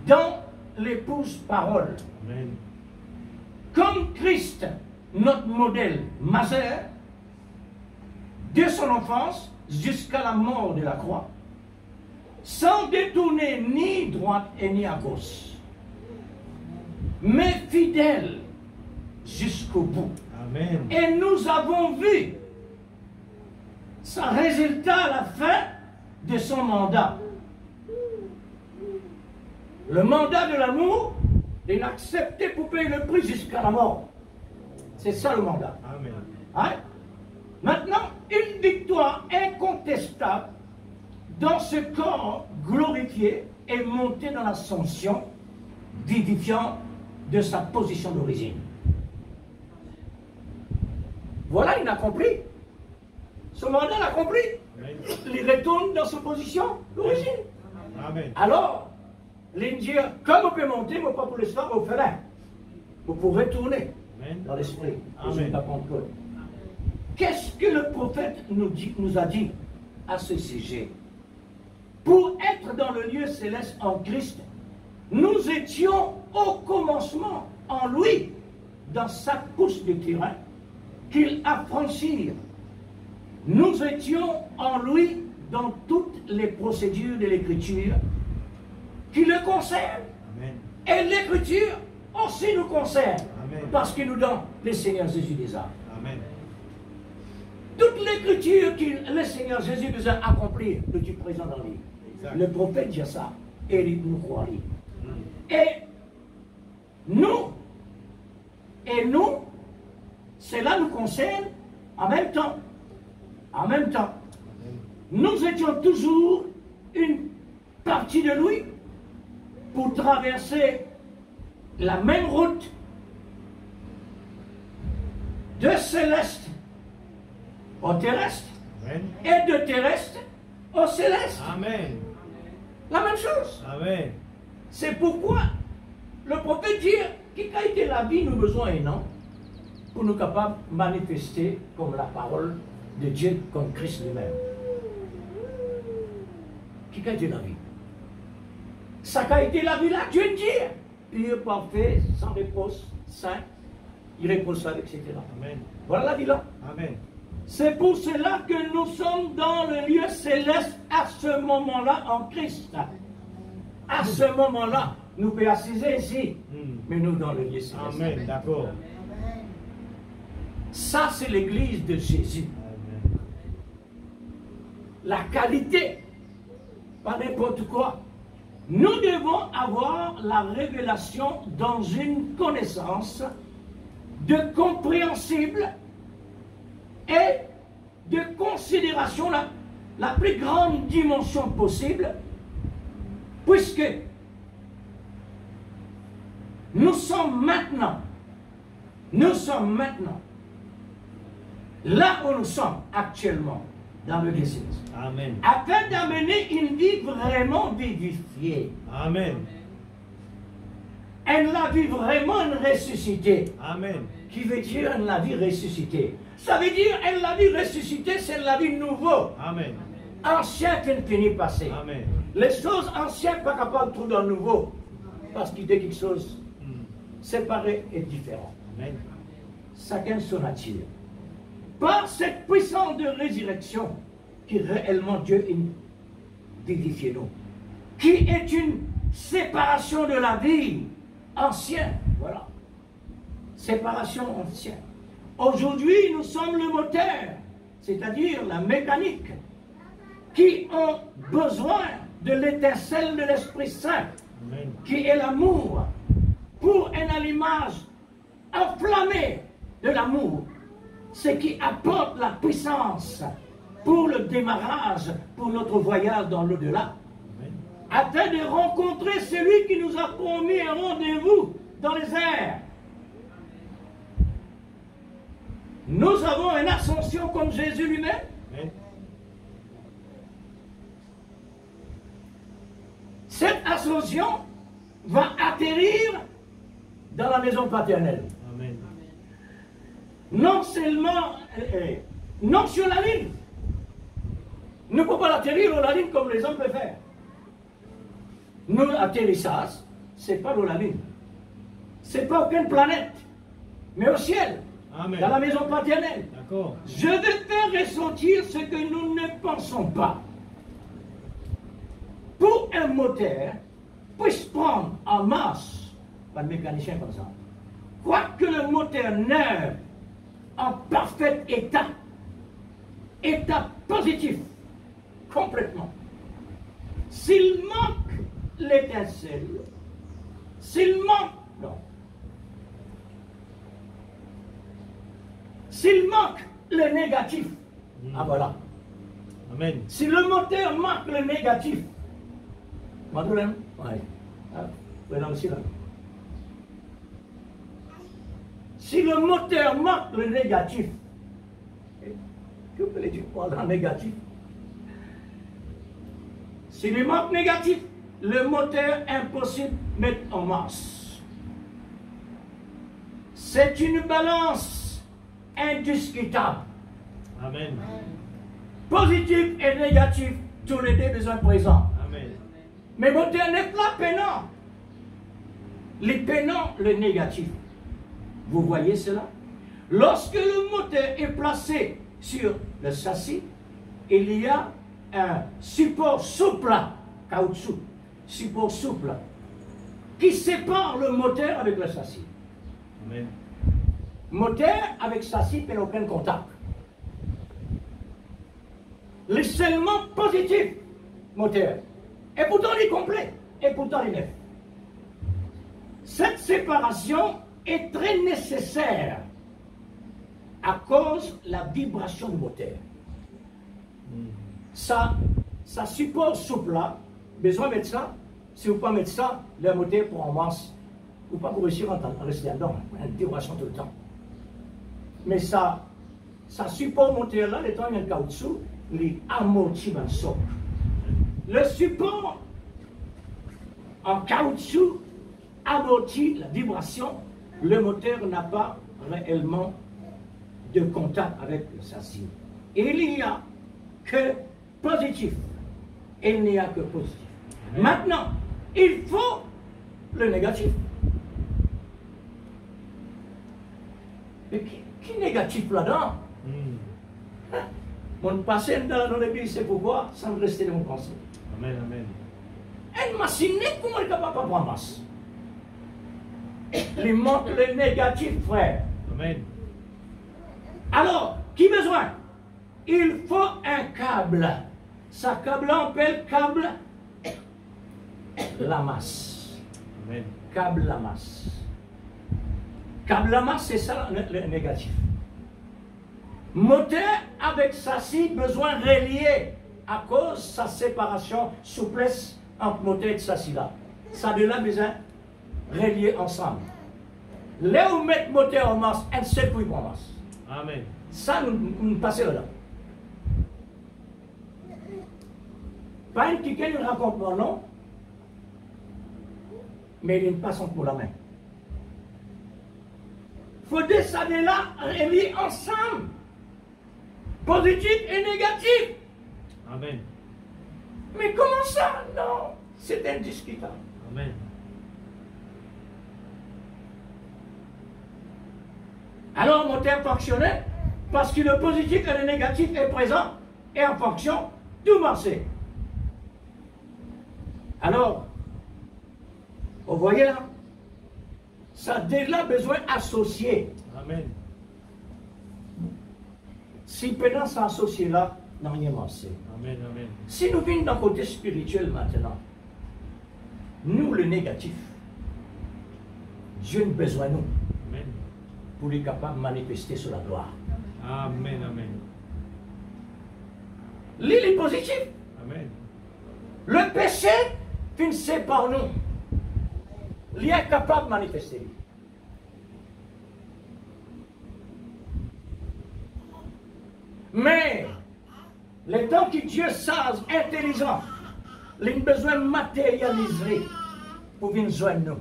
dans l'épouse parole. Amen. Comme Christ, notre modèle majeur, de son enfance jusqu'à la mort de la croix, sans détourner ni droite et ni à gauche, mais fidèle jusqu'au bout. Amen. Et nous avons vu son résultat à la fin de son mandat. Le mandat de l'amour, il a accepté pour payer le prix jusqu'à la mort. C'est ça le mandat. Amen. Hein? Maintenant, une victoire incontestable dans ce corps glorifié et monté dans l'ascension vivifiant de sa position d'origine. Voilà, il a compris. Son mandat l'a compris. Amen. Il retourne dans sa position d'origine. Amen. Alors, l'Indien, comme on peut monter, mais pas pour le soir, au ferin. Pour retourner Amen. dans l'esprit. Amen. Qu'est-ce que le prophète nous a dit à ce sujet? Pour être dans le lieu céleste en Christ, nous étions au commencement en lui, dans sa course de terrain, qu'il a franchir. Nous étions en lui dans toutes les procédures de l'écriture qui le concernent. Amen. Et l'écriture aussi nous concerne. Amen. Parce qu'il nous donne le Seigneur Jésus des âmes. Amen. Toute l'écriture que le Seigneur Jésus nous a accomplie, le Dieu présent dans lui. Exact. Le prophète dit ça. Et il nous croit. Mm. Et nous, cela nous concerne en même temps. En même temps. Amen. Nous étions toujours une partie de lui pour traverser la même route de céleste au terrestre Amen. et de terrestre au céleste. Amen. La même chose. Amen. C'est pourquoi le prophète dit qu'il a été la vie, nous besoin et non, pour nous capables de manifester comme la parole de Dieu, comme Christ lui-même. Qui a été la vie? Ça a été la vie là, Dieu dit, pur, parfait, sans réponse, saint, irréprochable, etc. Amen. Voilà la vie là. Amen. C'est pour cela que nous sommes dans le lieu céleste à ce moment-là en Christ. À ce moment-là, nous pouvons assiser ici, mais nous dans le lieu céleste. Amen. D'accord. Ça, c'est l'église de Jésus. Amen. La qualité, pas n'importe quoi. Nous devons avoir la révélation dans une connaissance de compréhensible et de considération, la plus grande dimension possible, puisque nous sommes maintenant là où nous sommes actuellement, dans le décès. Amen. Afin d'amener une vie vraiment vivifiée. Amen. La vie vraiment ressuscitée. Amen. Qui veut dire la vie ressuscitée. Ça veut dire la vie ressuscitée, c'est la vie nouveau. Amen. Ancien qui ne finit passé. Amen. Les choses anciennes pas capables de trouver un nouveau. Parce qu'il dit quelque chose séparé et différent. Amen. Chacun son nature. Par cette puissance de résurrection qui réellement Dieu vivifie nous, qui est une séparation de la vie ancienne, voilà, séparation ancienne. Aujourd'hui, nous sommes le moteur, c'est-à-dire la mécanique, qui ont besoin de l'étincelle de l'Esprit Saint, Amen. qui est l'amour, pour un allumage enflammé de l'amour, ce qui apporte la puissance pour le démarrage, pour notre voyage dans l'au-delà, afin de rencontrer celui qui nous a promis un rendez-vous dans les airs. Nous avons une ascension comme Jésus lui-même. Cette ascension va atterrir dans la maison paternelle. Amen. Non seulement, non sur la ligne. Ne peut pas l'atterrir sur la ligne comme les hommes peuvent faire. Nous, l'atterrissage, ce n'est pas dans la ligne. Ce n'est pas aucune planète, mais au ciel, Amen. dans la maison paternelle. D'accord. Je vais faire ressentir ce que nous ne pensons pas. Pour un moteur puisse prendre en masse, pas de mécanicien comme ça, quoique le moteur neuf, en parfait état positif, complètement. S'il manque l'étincelle, s'il manque le négatif, ah voilà. Amen. Si le moteur manque le négatif, Madeleine, ouais. Là. Si le moteur manque le négatif, que peut dire quoi dans le négatif? S'il lui manque négatif, le moteur impossible de mettre en marche. C'est une balance indiscutable. Amen. Positif et négatif, tous les deux besoin présents. Amen. Mais moteur n'est pas peinant. Les peinants, le négatif. Vous voyez cela? Lorsque le moteur est placé sur le châssis, il y a un support souple, caoutchouc, support souple, qui sépare le moteur avec le châssis. Amen. Moteur avec châssis n'a aucun contact. Le scellement positif, moteur. Et pourtant il est complet, et pourtant il est neuf. Cette séparation est très nécessaire à cause de la vibration du moteur. Ça support souple là, besoin de mettre ça. Si vous ne pouvez pas mettre ça, le moteur pour en masse, ou pas pour réussir en rester dedans, une vibration tout le temps. Mais ça support moteur là, le temps il y a le caoutchouc, il amortit dans le socle. Le support en caoutchouc amortit la vibration, le moteur n'a pas réellement de contact avec le châssis. Il n'y a que positif. Il n'y a que positif. Maintenant, il faut le négatif. Mais qui est négatif là-dedans? Mon passé dans l'église, c'est pourquoi, sans rester dans mon pensée. Amen, amen. Elle machine, comment elle est capable de prendre masse? Il manque le négatif, frère. Amen. Alors, qui besoin? Il faut un câble. Ce câble-là, on appelle câble la masse. Amen. Câble la masse. Câble la masse, c'est ça le négatif. Moteur avec châssis, besoin relié à cause de sa séparation, souplesse entre moteur et châssis là. Ça de là besoin relié ensemble. Là où mettre moteur en masse, un seul coup en masse. Amen. Ça, nous passons là. Pas une qui nous raconte mon nom, mais il y a une façon pour la main. Il faut descendre là, relier ensemble. Positif et négatif. Amen. Mais comment ça? Non, c'est indiscutable. Amen. Alors, mon terme fonctionnait parce que le positif et le négatif est présent et en fonction, tout marchait. Alors, vous voyez là, ça a déjà besoin associé. Amen. Si pendant ça associé là, n'a rien marché. Amen. Amen. Si nous venons d'un côté spirituel maintenant, nous le négatif, Dieu a besoin de nous Amen. pour être capable de manifester sur la gloire. Amen. Amen. L'île est positif. Amen. Le péché finissait par nous. Il est capable de manifester. Mais, les temps que Dieu sage, intelligent, il a besoin de matérialiser pour venir joindre nous.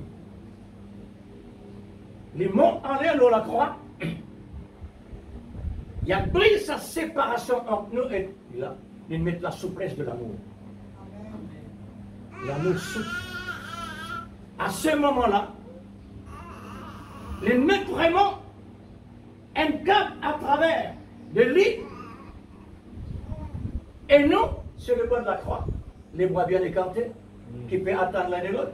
Les monts en l'air de la croix, il y a brisé sa séparation entre nous et là, il met la souplesse de l'amour. L'amour souple. À ce moment-là, il met vraiment un cadre à travers de lit. Et nous, sur le bord de la croix, les bras bien écartés, qui peuvent attendre l'un et l'autre.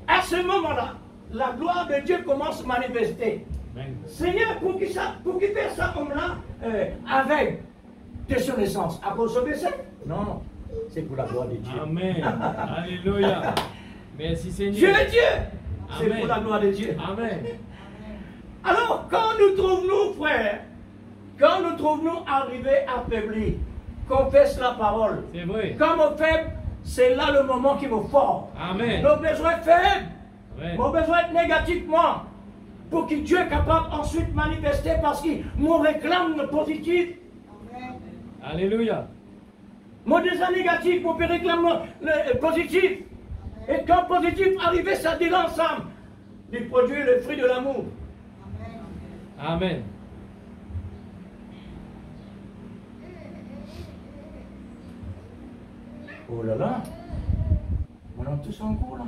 À ce moment-là, la gloire de Dieu commence à manifester. Amen. Seigneur, pour qui fait ça homme-là avec de son essence? À cause de son péché? Non, c'est pour la gloire de Dieu. Amen. Alléluia. Merci Seigneur. Dieu est Dieu, c'est Amen. pour la gloire de Dieu. Amen. Alors, quand nous trouvons, frères, quand nous trouvons arrivés affaiblis, confesse la parole. C'est vrai. Comme on faible, c'est là le moment qui vous fort. Amen. Nos besoins faibles, Amen. mon besoin négativement, pour que Dieu est capable ensuite de manifester parce qu'il me réclame le positif. Alléluia. Mon désir négatif, mon réclame le positif. Et quand positif arrive, ça dit l'ensemble. Il produit le fruit de l'amour. Amen. Oh là là, on est tous en cours là.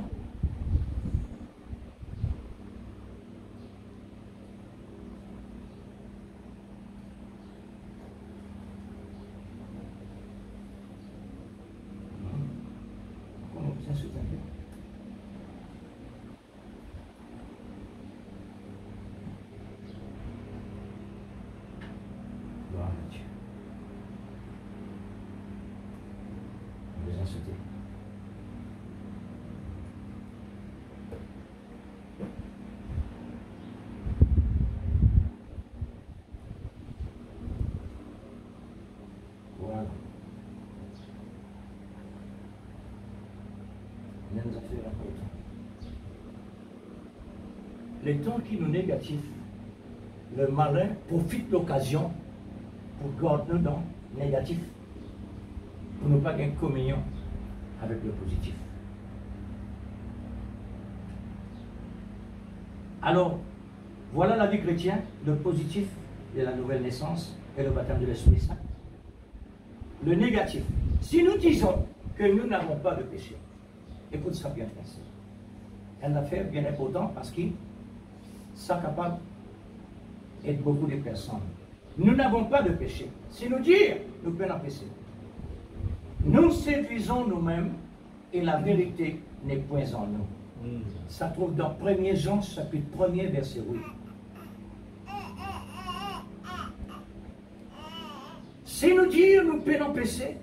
Comment vous insultez? Gloire à Dieu. Vous insultez. Voilà. On nous a fait la faute. Les temps qui nous négatifs, le malin profite de l'occasion pour garder nous dans le négatif, pour ne pas gagner communion avec le positif. Alors, voilà la vie chrétienne, le positif de la nouvelle naissance et le baptême de l'Esprit Saint. Le négatif. Si nous disons que nous n'avons pas de péché, écoute ça bien, frère. C'est une affaire bien importante parce que ça est capable d'aider beaucoup de personnes. Nous n'avons pas de péché. Si nous disons, nous pouvons en pécher. Nous séduisons nous-mêmes et la vérité n'est point en nous. Ça trouve dans 1 Jean, chapitre 1er, verset 8. Si nous disons nous pouvons pécher,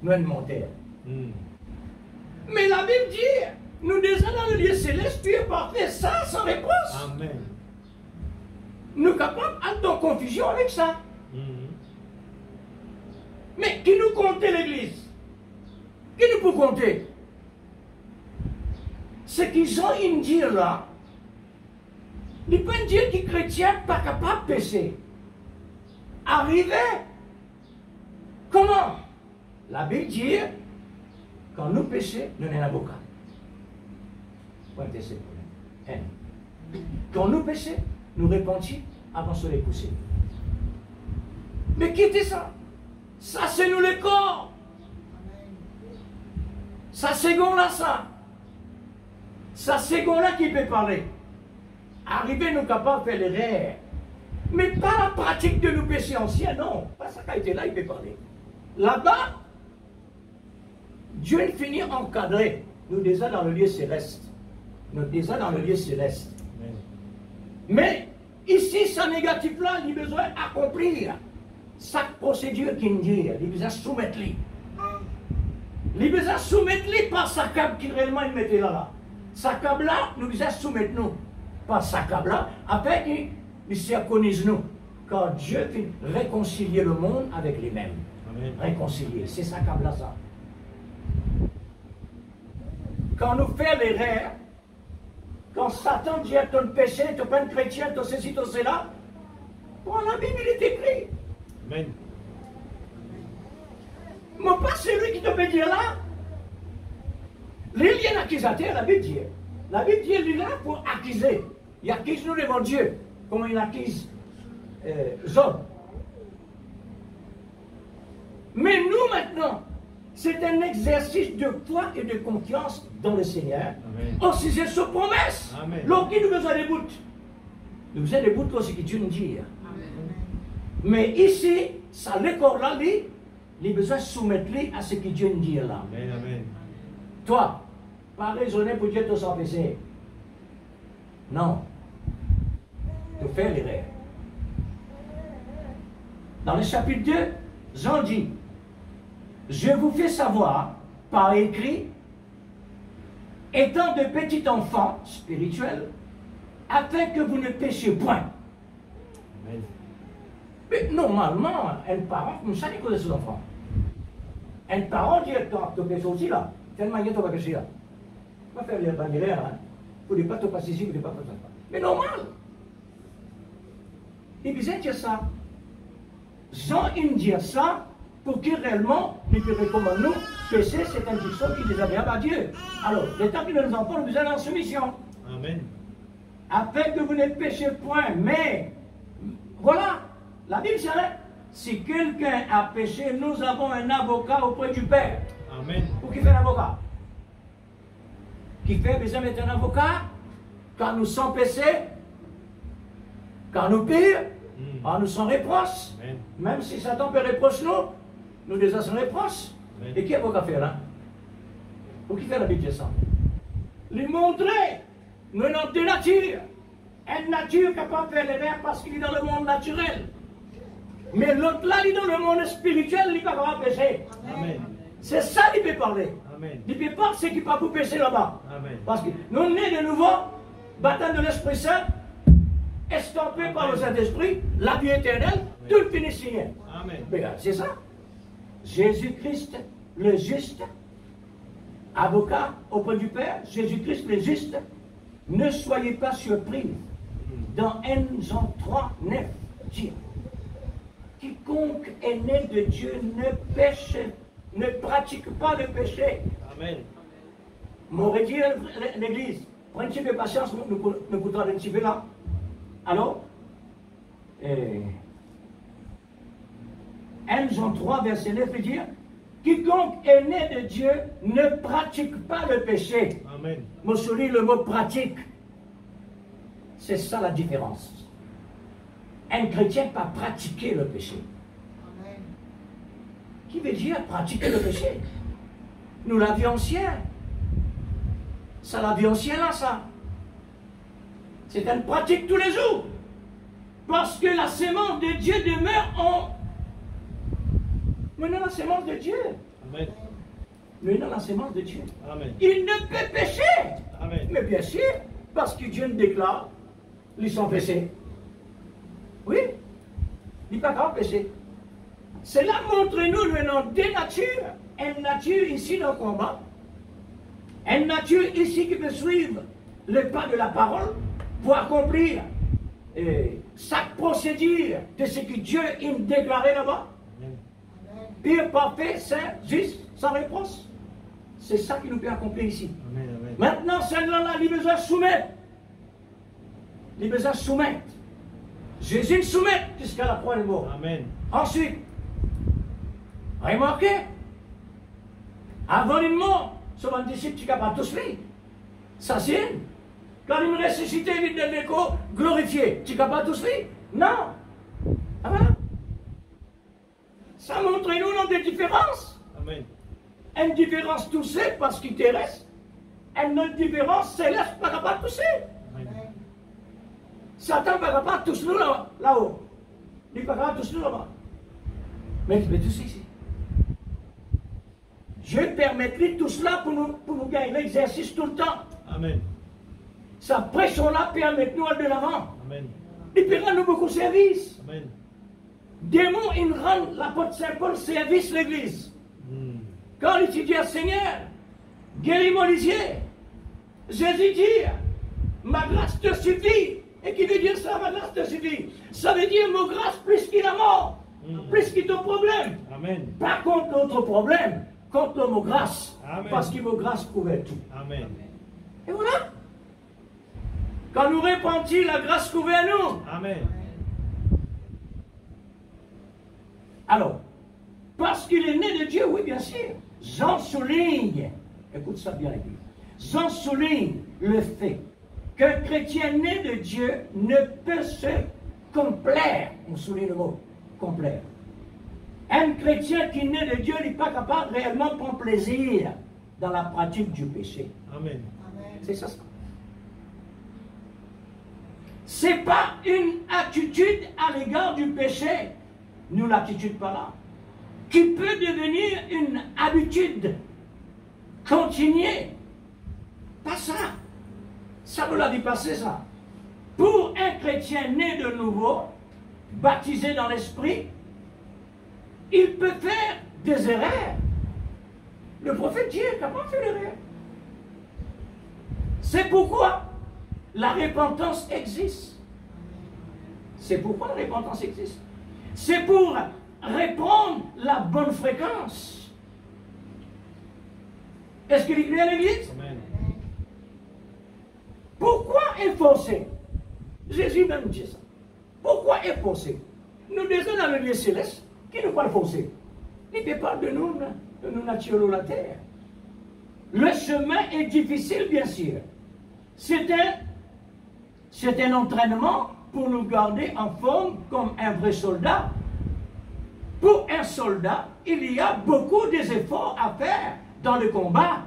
nous sommes menteur. Mais la Bible dit, nous déjà dans le lieu céleste, tu es parfait, ça sans réponse. Amen. nous sommes capables d'être en confusion avec ça. Mais qui nous compte l'Église? Qui nous peut compter? Ce qu'ils ont une dire là, ils peuvent dire que les chrétiens ne sont pas capables de pécher. Arriver. Comment? La Bible dit, quand nous péchons, nous sommes un avocat. Pointez ce problème. Quand nous péchons, nous répentons avant de se les pousser. Mais quittez ça. Ça, c'est nous les corps. Ça, c'est là, ça. Ça, c'est là qui peut parler. Arriver, nous capables de faire l'erreur. Mais pas la pratique de nos péchés anciens, non. Pas ça qui a été là, il peut parler. Là-bas, Dieu finit encadré. Nous déjà dans le lieu céleste. Nous déjà dans le lieu céleste. Mais ici, ce négatif-là, il a besoin d'accomplir sa procédure qui nous dit. Il a besoin de soumettre lui. Il a besoin de soumettre lui par sa câble qui réellement il mettait là. Sa câble-là, nous besoin de soumettre nous. Par sa câble-là, après il s'aconise nous. Quand Dieu fait réconcilier le monde avec lui-même. Réconcilier, c'est sa câble-là, ça. Quand nous faisons l'erreur, quand Satan dit ton péché, tu n'es pas un chrétien, tu ceci, tu cela, pour la Bible, il est écrit. Amen. Mais pas celui qui te peut dire là. Il y a un accusateur, la Bible dit. La Bible dit, il est là pour accuser. Il accuse nous devant Dieu, comme il accuse Job. Mais nous maintenant, c'est un exercice de foi et de confiance dans le Seigneur. Oh, si c'est sa promesse. Donc, il nous besoin des bouts. Nous besoin des bouts aussi que Dieu nous dit. Mais ici, ça l'école là, il a besoin de soumettre à ce que Dieu nous dit là. Amen. Toi, pas raisonner pour Dieu te s'empêcher. Non. Tu fais l'erreur. Dans le chapitre 2, Jean dit, je vous fais savoir par écrit, étant de petits enfants spirituels, afin que vous ne péchiez point. Amen. Mais normalement, un parent, nous savons que ses enfants. Un parent dit, tu péches aussi là, tellement il tu vas pécher là. Pas faire les bannières, hein. Vous ne pas te passer ici, vous ne pas faire ça. Mais normal. Il disait dire ça. Jean, il dit ça pour que réellement, il peut recommander nous, pécher, c'est un petit chose qui est désagréable à Dieu. Alors, l'état que nos enfants, nous besoin en soumission. Amen. Afin que vous ne péchiez point, mais, voilà, la Bible c'est vrai. Si quelqu'un a péché, nous avons un avocat auprès du Père. Amen. Pour qui fait un avocat? Qui fait besoin d'être un avocat? Quand nous sommes péchés, quand nous pires, quand nous sommes reproches, même si Satan peut reprocher nous déjà sommes reproches. Et qui est avocat faire là? Pour qui fait la Bible ça? Lui montrer nous avons deux natures. Une nature capable de faire l'erreur parce qu'il est dans le monde naturel. Mais l'autre là, il est dans le monde spirituel, il est capable de pécher. C'est ça qu'il peut parler. Amen. Il ne peut pas ce qui pas pour pécher là-bas. Parce que nous sommes nés de nouveau, baptême de l'Esprit Saint, estompé par le Saint-Esprit, la vie éternelle, tout finit signé. C'est ça. Jésus-Christ, le juste, avocat auprès du Père, Jésus-Christ, le juste, ne soyez pas surpris. Dans 1 Jean 3, 9, dit, quiconque est né de Dieu ne pêche, ne pratique pas le péché. Amen. M'aurait dit l'Église, prenez un petit peu de patience, nous coûtons un petit peu là. Alors, 1 Jean 3, verset 9, veut dire, quiconque est né de Dieu ne pratique pas le péché. Amen. Moi, je lis le mot pratique. C'est ça la différence. Un chrétien n'a pas pratiqué le péché. Amen. Qui veut dire pratiquer le péché? Nous l'avions ancien. Ça l'avions ancien là, ça. C'est une pratique tous les jours. Parce que la sémence de Dieu demeure en... Maintenant la sémence de Dieu. Amen. Maintenant la sémence de Dieu. Amen. Il ne peut pécher. Amen. Mais bien sûr, parce que Dieu nous déclare, ils sont péchés. Oui. Il n'est pas capable de pécher. Cela montre-nous maintenant deux natures. Une nature ici dans le combat. Une nature ici qui peut suivre le pas de la parole pour accomplir sa procédure de ce que Dieu a déclaré là-bas. Pur, parfait, saint, juste, sans réponse. C'est ça qui nous peut accomplir ici. Amen, amen. Maintenant, celle-là, il a besoin de soumettre. Il a besoin de soumettre. Jésus le soumet jusqu'à la croix de mort. Amen. Ensuite, remarquez, avant une mort, sur un disciple, tu n'es pas tous les. Ça c'est. Quand il me ressuscité, il de l'écho, glorifié. Tu n'es pas tous les. Non. Ah voilà. Ça montre nous dans des différences. Amen. Une différence toussée parce qu'il te reste. Une autre différence céleste par rapport à tousser. Satan ne va pas tous nous là-haut. Il ne va pas tous nous là-bas. Mais il peut tous ici. Je permettrai tout cela pour nous gagner l'exercice tout le temps. Amen. Sa pression-là permet nous aller de l'avant. Amen. Il peut rendre beaucoup service. Amen. Démon, il rend l'apôtre Saint-Paul service l'église. Quand il dit à Seigneur, guéris mon lisier. Jésus dit, ma grâce te suffit. Et qui veut dire ça, ma grâce te suffit? Ça veut dire, ma grâce plus qu'il a mort, plus qu'il ton problème. Amen. Pas contre notre problème, contre mon grâce. Amen. Parce que mon grâce couvert tout. Amen. Et voilà. Quand nous repentis, la grâce couvert nous. Amen. Alors, parce qu'il est né de Dieu, oui, bien sûr. Jean souligne, écoute ça bien, l'église. Jean souligne le fait qu'un chrétien né de Dieu ne peut se complaire. On souligne le mot complaire. Un chrétien qui est né de Dieu n'est pas capable réellement de prendre plaisir dans la pratique du péché. Amen. C'est ça. Ce n'est pas une attitude à l'égard du péché, nous l'attitude pas là, qui peut devenir une habitude continuée. Pas ça. Ça nous l'a dit passer ça. Pour un chrétien né de nouveau, baptisé dans l'esprit, il peut faire des erreurs. Le prophète dit qu'il n'a pas fait l'erreur. C'est pourquoi la repentance existe. C'est pourquoi la repentance existe. C'est pour reprendre la bonne fréquence. Est-ce qu'il est clair à l'église? Amen. Pourquoi efforcer? Jésus même dit ça. Pourquoi efforcer? Nous disons dans le lieu céleste, qui nous parle forcer? Il ne parle de nous naturels la terre. Le chemin est difficile, bien sûr. C'est un entraînement pour nous garder en forme comme un vrai soldat. Pour un soldat, il y a beaucoup d'efforts à faire dans le combat.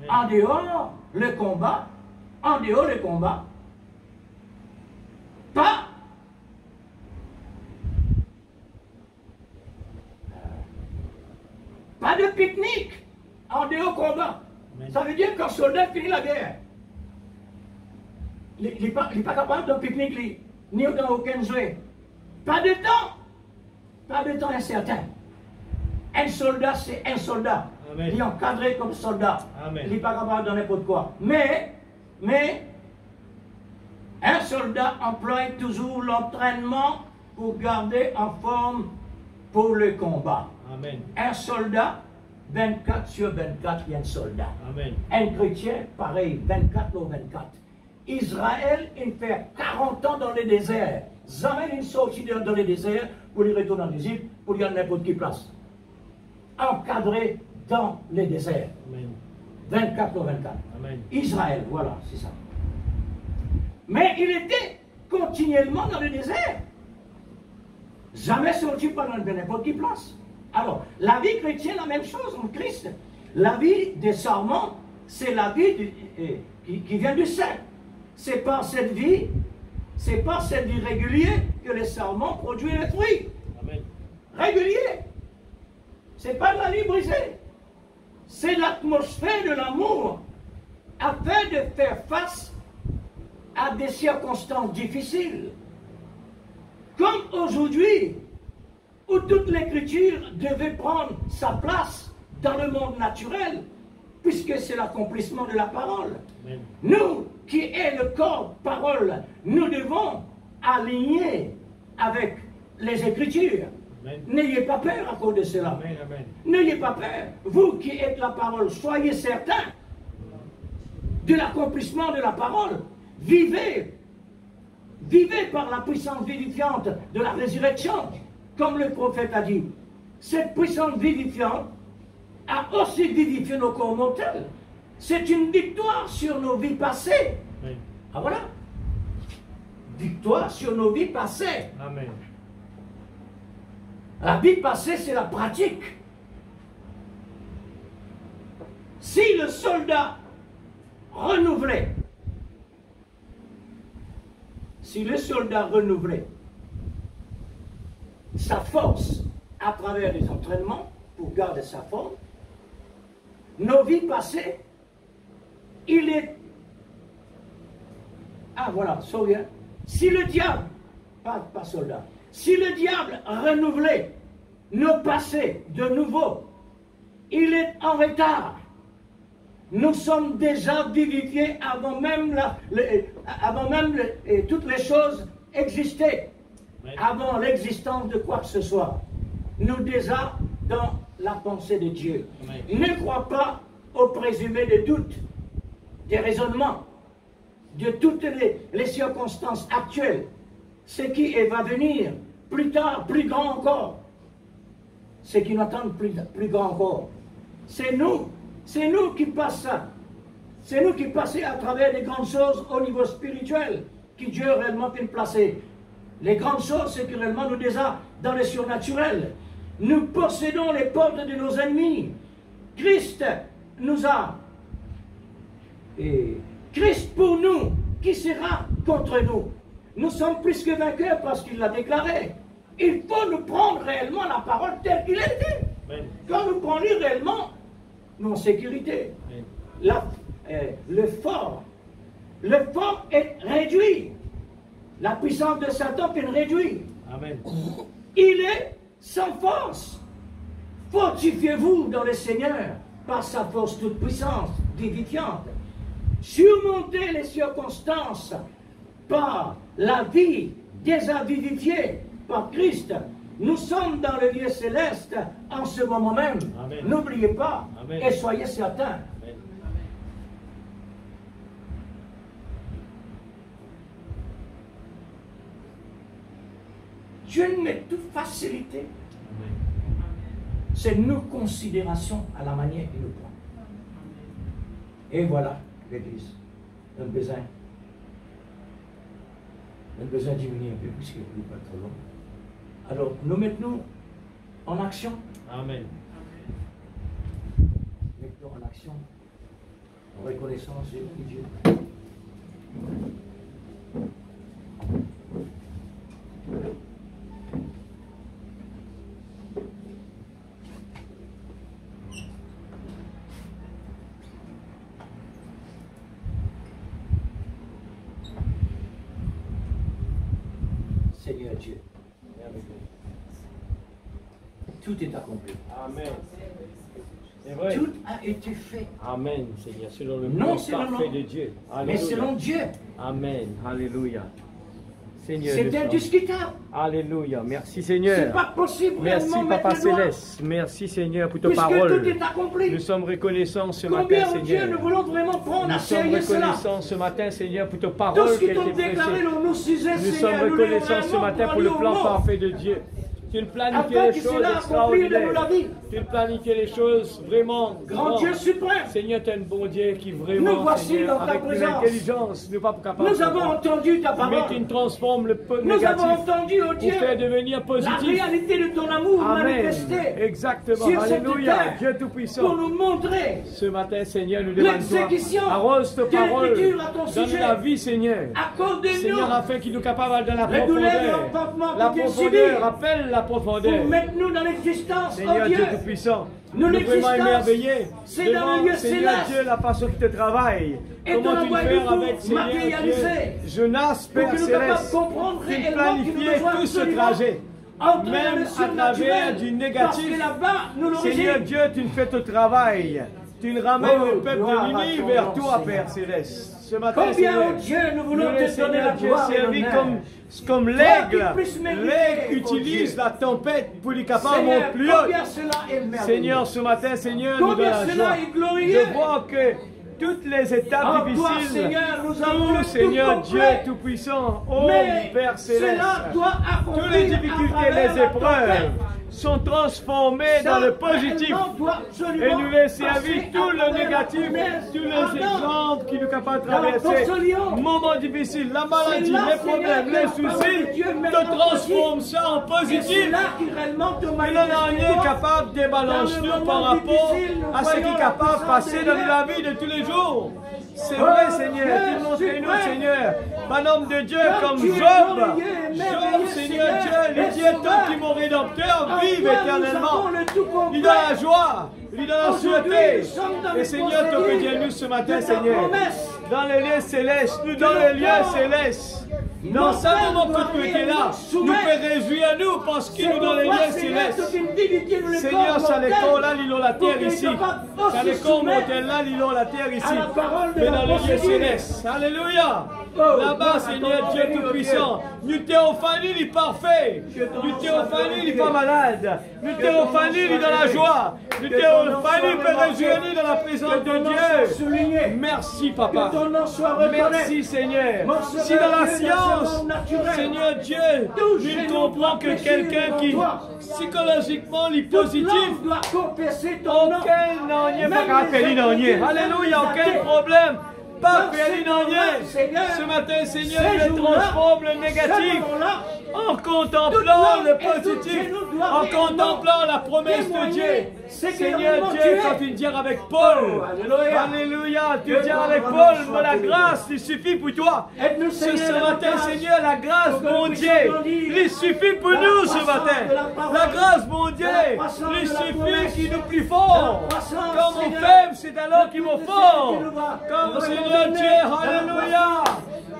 En dehors, le combat. En dehors, le combat. Pas de pique-nique en dehors combat. Ça veut dire qu'un soldat finit la guerre. Il n'est pas capable de pique-nique, ni dans aucun jouet. Pas de temps. Pas de temps incertain. Un soldat, c'est un soldat. Amen. Il est encadré comme soldat. Amen. Il n'est pas capable de n'importe quoi. Mais, un soldat emploie toujours l'entraînement pour garder en forme pour le combat. Amen. Un soldat, 24 sur 24, il y a un soldat. Amen. Un chrétien, pareil, 24 sur 24. Israël, il fait 40 ans dans le désert. Jamais il sortit dans le désert pour y retourner en Égypte, pour y aller n'importe quelle place. Encadré dans le désert. Amen. 24 sur 24. Amen. Israël, voilà, c'est ça. Mais il était continuellement dans le désert. Jamais sorti pendant n'importe quelle place. Alors, la vie chrétienne, la même chose en Christ. La vie des serments, c'est la vie qui vient du saint. C'est par cette vie régulière que les serments produisent les fruits. Amen. Régulier. C'est pas de la vie brisée. C'est l'atmosphère de l'amour afin de faire face à des circonstances difficiles. Comme aujourd'hui où toute l'écriture devait prendre sa place dans le monde naturel, puisque c'est l'accomplissement de la parole. Amen. Nous, qui est le corps parole, nous devons aligner avec les Écritures. Amen. N'ayez pas peur à cause de cela. Amen. Amen. N'ayez pas peur. Vous qui êtes la parole, soyez certains de l'accomplissement de la parole. Vivez. Vivez par la puissance vivifiante de la résurrection, comme le prophète a dit. Cette puissance vivifiante a aussi vivifié nos corps mortels. C'est une victoire sur nos vies passées. Amen. Ah voilà. Victoire sur nos vies passées. Amen. La vie passée, c'est la pratique. Si le soldat renouvelait, sa force à travers les entraînements pour garder sa forme, nos vies passées, il est... Ah voilà, souviens. Si le diable, pas soldat, si le diable renouvelait nos passés de nouveau, il est en retard. Nous sommes déjà vivifiés avant même, toutes les choses existaient, avant l'existence de quoi que ce soit. Nous déjà dans la pensée de Dieu. Amen. Ne crois pas aux présumés de doute, des raisonnements, de toutes les circonstances actuelles. Ce qui va venir plus tard, plus grand encore. Ce qui nous attend plus grand encore. C'est nous qui passons. C'est nous qui passons à travers les grandes choses au niveau spirituel, qui Dieu réellement peut placer. Les grandes choses, c'est que réellement nous déjà dans le surnaturel. Nous possédons les portes de nos ennemis. Christ nous a. Et Christ pour nous, qui sera contre nous? Nous sommes plus que vainqueurs parce qu'il l'a déclaré. Il faut nous prendre réellement la parole telle qu'il est dit. Amen. Quand nous prenons réellement, nous sommes en sécurité. Amen. Le fort est réduit. La puissance de Satan est réduite. Amen. Il est sans force. Fortifiez-vous dans le Seigneur par sa force toute puissance, vivifiante. Surmontez les circonstances par la vie déjà vivifiée par Christ. Nous sommes dans le lieu céleste en ce moment même. N'oubliez pas. Amen. Et soyez certains. Amen. Dieu nous met toute facilité. Amen. C'est nos considérations à la manière qu'il nous prend. Et voilà, l'Église. Un besoin de diminuer un peu, puisqu'il n'est pas trop long. Alors, nous mettons en action. Amen. Mettons en action, en reconnaissance de Dieu. Seigneur Dieu, tout est accompli. Amen. C'est vrai. Tout a été fait. Amen, Seigneur, selon le Non plan selon parfait nous, de Dieu. mais selon Dieu. Amen. Alléluia. Seigneur. C'est indiscutable. Alléluia. Merci C'est Seigneur. pas possible. Merci réellement Papa mettre le doigt, Céleste. Merci Seigneur pour ta puisque parole. tout est accompli. Nous sommes reconnaissants ce matin Combien, mon Dieu, Seigneur. nous voulons vraiment prendre Nous à sommes sérieux cela. reconnaissants ce matin Seigneur pour ta Tout parole ce qui qu'ils a t'ont été déclaré prêchée. dans nos sujets, Nous sommes Seigneur, nous reconnaissants ce matin pour le plan parfait de Dieu. Tu planifies afin les qu'il choses cela accompli de nous la extraordinaires. vie. Tu planifies les choses vraiment Grand grandes. Dieu suprême, Seigneur, tu es un bon Dieu qui vraiment, Nous voici Seigneur, dans ta avec présence. l'intelligence, nous pas capables nous de avons comprendre. entendu ta Mais parole. tu transformes le peu Nous avons négatif entendu, oh pour Dieu, faire devenir la positif. réalité de ton amour Amen. manifestée Exactement. sur cette Alléluia. terre Dieu pour Tout-Puissant. nous montrer Ce matin, Seigneur, nous demandons l'exécution arrose ta de parole. l'écriture à ton Donne sujet. la vie, Seigneur. Accorde-nous Seigneur, afin qu'il nous capable de la les douleurs et profondeur. l'enfantement La que tu profondeur, subis appelle la profondeur. pour mettre nous dans l'existence, Seigneur oh Dieu Dieu. Tout-Puissant, Nous, nous vraiment l'existence, émerveillés c'est dans le devant lieu Seigneur céleste. Dieu la façon qu'il te travaille. Et Comment tu faire avec Seigneur Dieu, Jonas, Père Céleste, tu planifiais tout ce trajet. Même à travers du négatif, Seigneur Dieu, tu fais ton travail. Tu ramènes le peuple de Ninive vers toi, Père Céleste. Ce matin, Seigneur, nous voulons te donner la gloire et servi comme l'aigle. L'aigle utilise la tempête pour lui capable monter plus haut. Seigneur, ce matin, Seigneur, nous donne la joie de voir que toutes les étapes difficiles, tout Seigneur Dieu Tout-Puissant, oh Père Céleste, toutes les difficultés, les épreuves sont transformées dans le positif et nous les servir tout le négatif, tous les exemples qui nous capables de traverser, moments difficiles, la maladie, les problèmes, les soucis, te transforme ça en positif. Et là, on est capable de balancer nous par rapport à ce qui est capable de passer dans la vie de tous les jours. C'est vrai, Seigneur, tu montres-nous, Seigneur, un homme de Dieu comme Job. Job, Seigneur Dieu, il dit tant que mon rédempteur vive éternellement. Il a la joie, il a la sûreté. Et Seigneur, tu peux dire nous ce matin, Seigneur, dans les lieux célestes, nous dans les lieux célestes. Dans ce moment que tu étais là, nous pouvons réjouir nous parce qu'il nous dans les lieux célestes. Seigneur, ça l'école là, l'îlot la terre ici. Ça l'école monter là, l'îlot la terre ici. Mais dans les lieux célestes. Alléluia. Là-bas, Seigneur Dieu Tout-Puissant, nous théophanie, il est parfait. Nous théophanie, il n'est pas malade. Nous théophanie, il est dans la joie. Nous théophanie, il peut réjouir dans la présence de Dieu. Merci, Papa. Merci, Seigneur. Si dans la science, Seigneur Dieu, nous comprenons que quelqu'un qui psychologiquement est positif, aucun n'en est pas rappelé, alléluia, aucun problème. Pas ce matin, Seigneur, il transforme le négatif en contemplant le positif, en contemplant la promesse de Dieu. Seigneur Dieu, quand tu dis avec Paul, alléluia, tu dis avec Paul, mais la grâce, il suffit pour toi. Ce matin, Seigneur, la grâce, mon Dieu, il suffit pour nous ce matin. La grâce, mon Dieu, il suffit qu'il nous plus fort. Quand on faible, c'est alors qu'il me fort. Comme Seigneur Dieu, alléluia.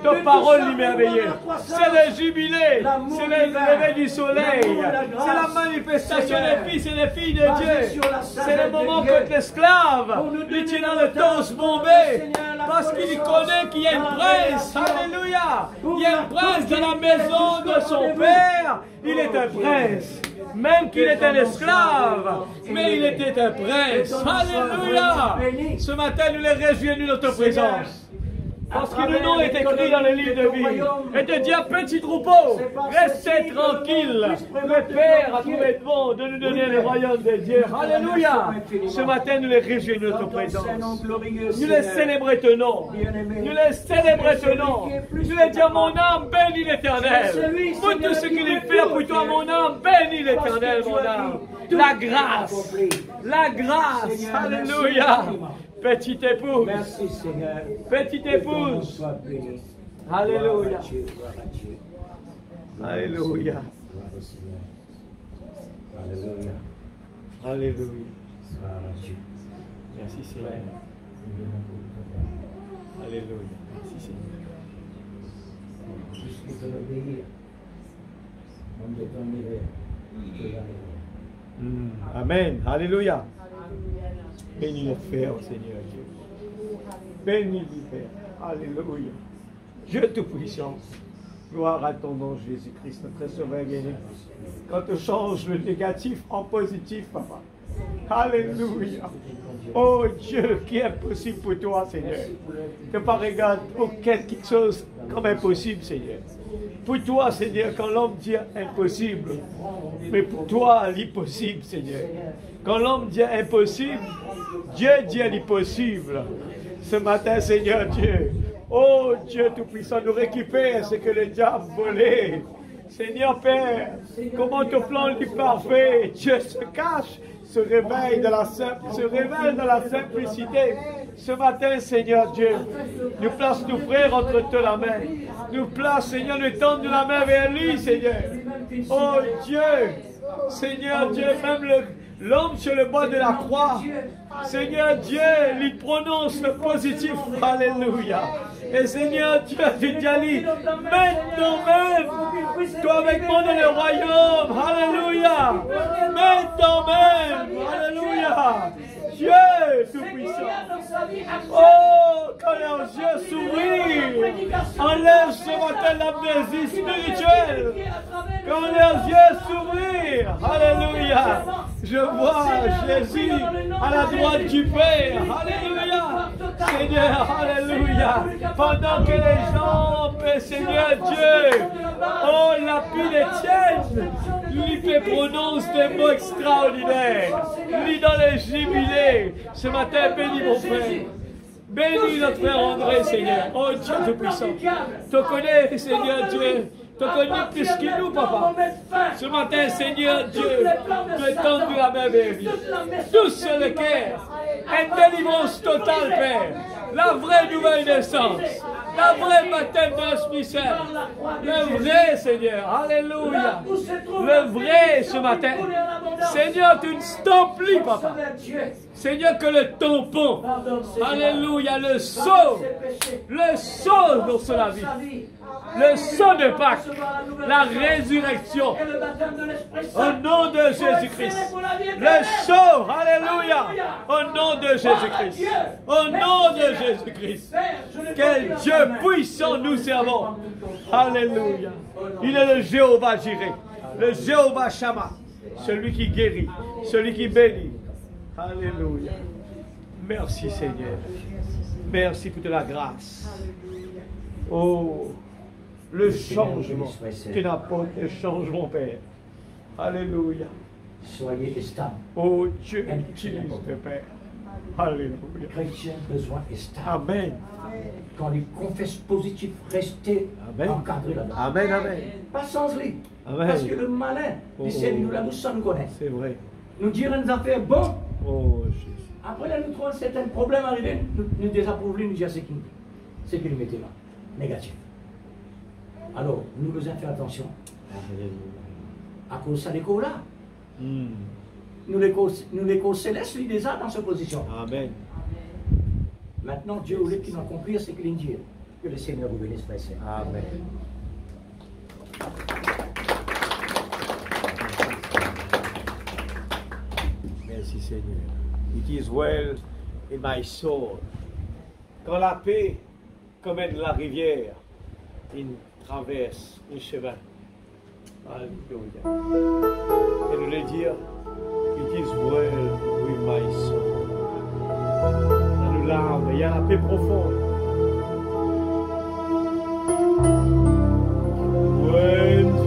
Ta parole est merveilleuse. C'est le jubilé. C'est le réveil du soleil. C'est la manifestation des fils et des filles de Dieu. C'est le moment que l'esclave lui tient dans le torse bombé. Parce qu'il connaît qu'il y a une prince. Alléluia. Il y a un prince dans la maison de son père. Il est un prince. Même qu'il est un esclave, mais il était un prince. Alléluia. Ce matin, nous les réjouissons de notre présence. Parce que le nom est écrit dans le livre de vie. Et de dire, petit troupeau, restez tranquille. Le Père a trouvé bon de nous donner le royaume de Dieu. Alléluia. Ce matin, nous les réjouissons de notre présence. Nous les célébrons ton nom. Nous les célébrons ton nom. Nous les disons, mon âme, bénis l'Éternel. Pour tout ce qu'il fait pour toi, mon âme, bénis l'Éternel, mon âme. La grâce. La grâce. Alléluia. Petite épouse. Merci Seigneur. Petite épouse. Alléluia. Alléluia. Alléluia. Alléluia. Merci Seigneur. Alléluia. Merci Seigneur. Puisque tu l'obéis, on te donnerait. Amen. Alléluia. Bénis le Père, Seigneur Dieu. Bénis le Père. Alléluia. Dieu Tout-Puissant. Gloire à ton nom, Jésus-Christ, notre Sauveur bien-aimé. Quand tu changes le négatif en positif, Papa. Alléluia. Oh Dieu, qui est impossible pour toi, Seigneur. Que pas regarde pour quelque chose comme impossible, Seigneur. Pour toi, Seigneur, quand l'homme dit impossible, mais pour toi, l'impossible, Seigneur. Quand l'homme dit impossible, Dieu dit l'impossible. Ce matin, Seigneur Dieu, oh Dieu Tout-Puissant, nous récupère ce que le diable volait. Seigneur Père, comment ton plan est parfait, Dieu se cache, se réveille dans la simplicité. Ce matin, Seigneur Dieu, nous place nos frères entre toi la main. Nous place, Seigneur, nous tendre la main vers lui, Seigneur. Oh Dieu, Seigneur Dieu, même L'homme sur le bas de la croix, Seigneur Dieu, il prononce le positif. Alléluia. Et Seigneur Dieu, tu t'as dit, maintenant même, toi avec moi dans le royaume. Alléluia. Maintenant même. Alléluia. Dieu tout-puissant. Oh, quand leurs yeux s'ouvrent, enlève ce matin l'amnésie spirituelle. Quand leurs yeux s'ouvrent, alléluia. Je vois Jésus à la droite du Père. Alléluia. Seigneur, alléluia. Pendant que les gens, Seigneur Dieu, oh, lapident les tiennes, lui prononce des mots extraordinaires. Lui dans les jubilés. Ce matin, bénis mon Père. Bénis notre frère André, Seigneur. Oh Dieu Tout-Puissant. Tu connais, Seigneur Dieu. Tu connais plus que nous, Papa. Ce matin, Seigneur Dieu, tu étends la main vers lui. Tous sur le cœur. Une délivrance totale, Père. La vraie nouvelle naissance. La vraie baptême de l'Esprit Saint. Le vrai, Seigneur. Alléluia. Le vrai ce matin. Seigneur, tu ne t'emplis, Papa. Seigneur, que le tampon. Alléluia. Le sceau dans la vie. Le sang de Pâques, la résurrection, au nom de Jésus-Christ. Le sceau, alléluia, au nom de Jésus-Christ. Au nom de Jésus-Christ. Quel Dieu puissant nous servons. Alléluia. Il est le Jéhovah Jireh, le Jéhovah Shammah, celui qui guérit, celui qui bénit. Alléluia. Merci Seigneur. Merci pour de la grâce. Oh, le changement. Tu n'apportes le changement, Père. Alléluia. Soyez stable. Oh Dieu, utilise le Père. Alléluia. Le chrétien a besoin de stable. Amen. Quand il confesse positif, restez encadré là-dedans. Amen, amen. Pas sans lui. Amen. Parce que le malin, il sait nous là, nous sommes connaît. C'est vrai. Nous dirons des affaires bonnes. Oh Jésus. Après là, nous trouvons certains problèmes arrivés, nous désapprouvons, nous disons ce qu'il mettait là. Négatif. Alors, nous devons faire attention. À cause de ça, les là. Nous les causes célestes, lui déjà dans cette position. Amen. Maintenant, Dieu voulait qu'il en comprenne ce qu'il dit. Que le Seigneur vous bénisse, frère. Amen. Merci Seigneur. It is well in my soul. Quand la paix, comme la rivière, il traverse un chemin. Alléluia. Et nous le dire, it is well with my soul. Dans nos larmes, il y a la paix profonde. When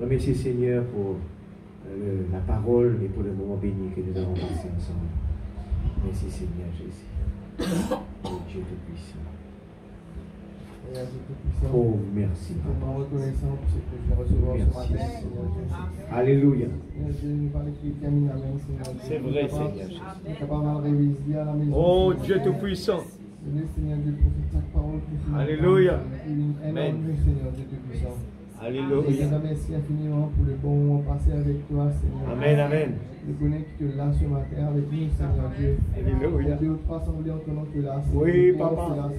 Remercie Seigneur pour la parole et pour le moment béni que nous avons passé ensemble. Merci Seigneur Jésus. Oh Dieu Tout-Puissant. Oh, merci. Alléluia. C'est vrai, Seigneur Jésus. Oh, Dieu Tout-Puissant. Alléluia. Amen. Alléluia. Merci infiniment pour le bon moment passé avec toi, Seigneur. Amen, amen. Je connais que tu es là ce matin avec nous, Seigneur Dieu. Alléluia. Dieu, rassemblés en ton nom, tu es là. Oui, Papa.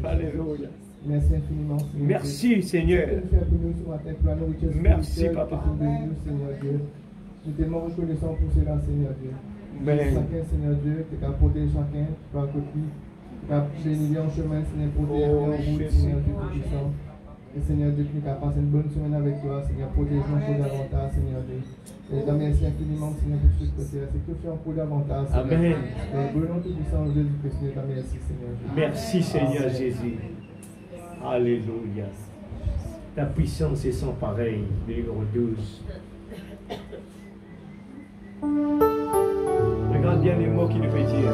Alléluia. Merci infiniment, Seigneur. Merci, Seigneur. Merci, Papa. Seigneur Dieu. Je suis tellement reconnaissant pour cela, Seigneur Dieu. Amen. Chacun, Seigneur Dieu, tu as protéger chacun, tu as copié, tu as béni en chemin, Seigneur, protéger en route, Seigneur Dieu Tout-Puissant. Et Seigneur Dieu, tu as passé une bonne semaine avec toi, Seigneur, protège-nous pour davantage, Seigneur Dieu. Et je merci infiniment, Seigneur, pour ce que tu fais. C'est que tu fais pour davantage, Seigneur. Amen. Et bon nom Tout-Puissant, Jésus-Christ, je te merci, Seigneur Dieu. Merci, Seigneur Jésus. Alléluia. Ta puissance est sans pareil. Numéro 12. Regarde bien les mots qu'il veut dire.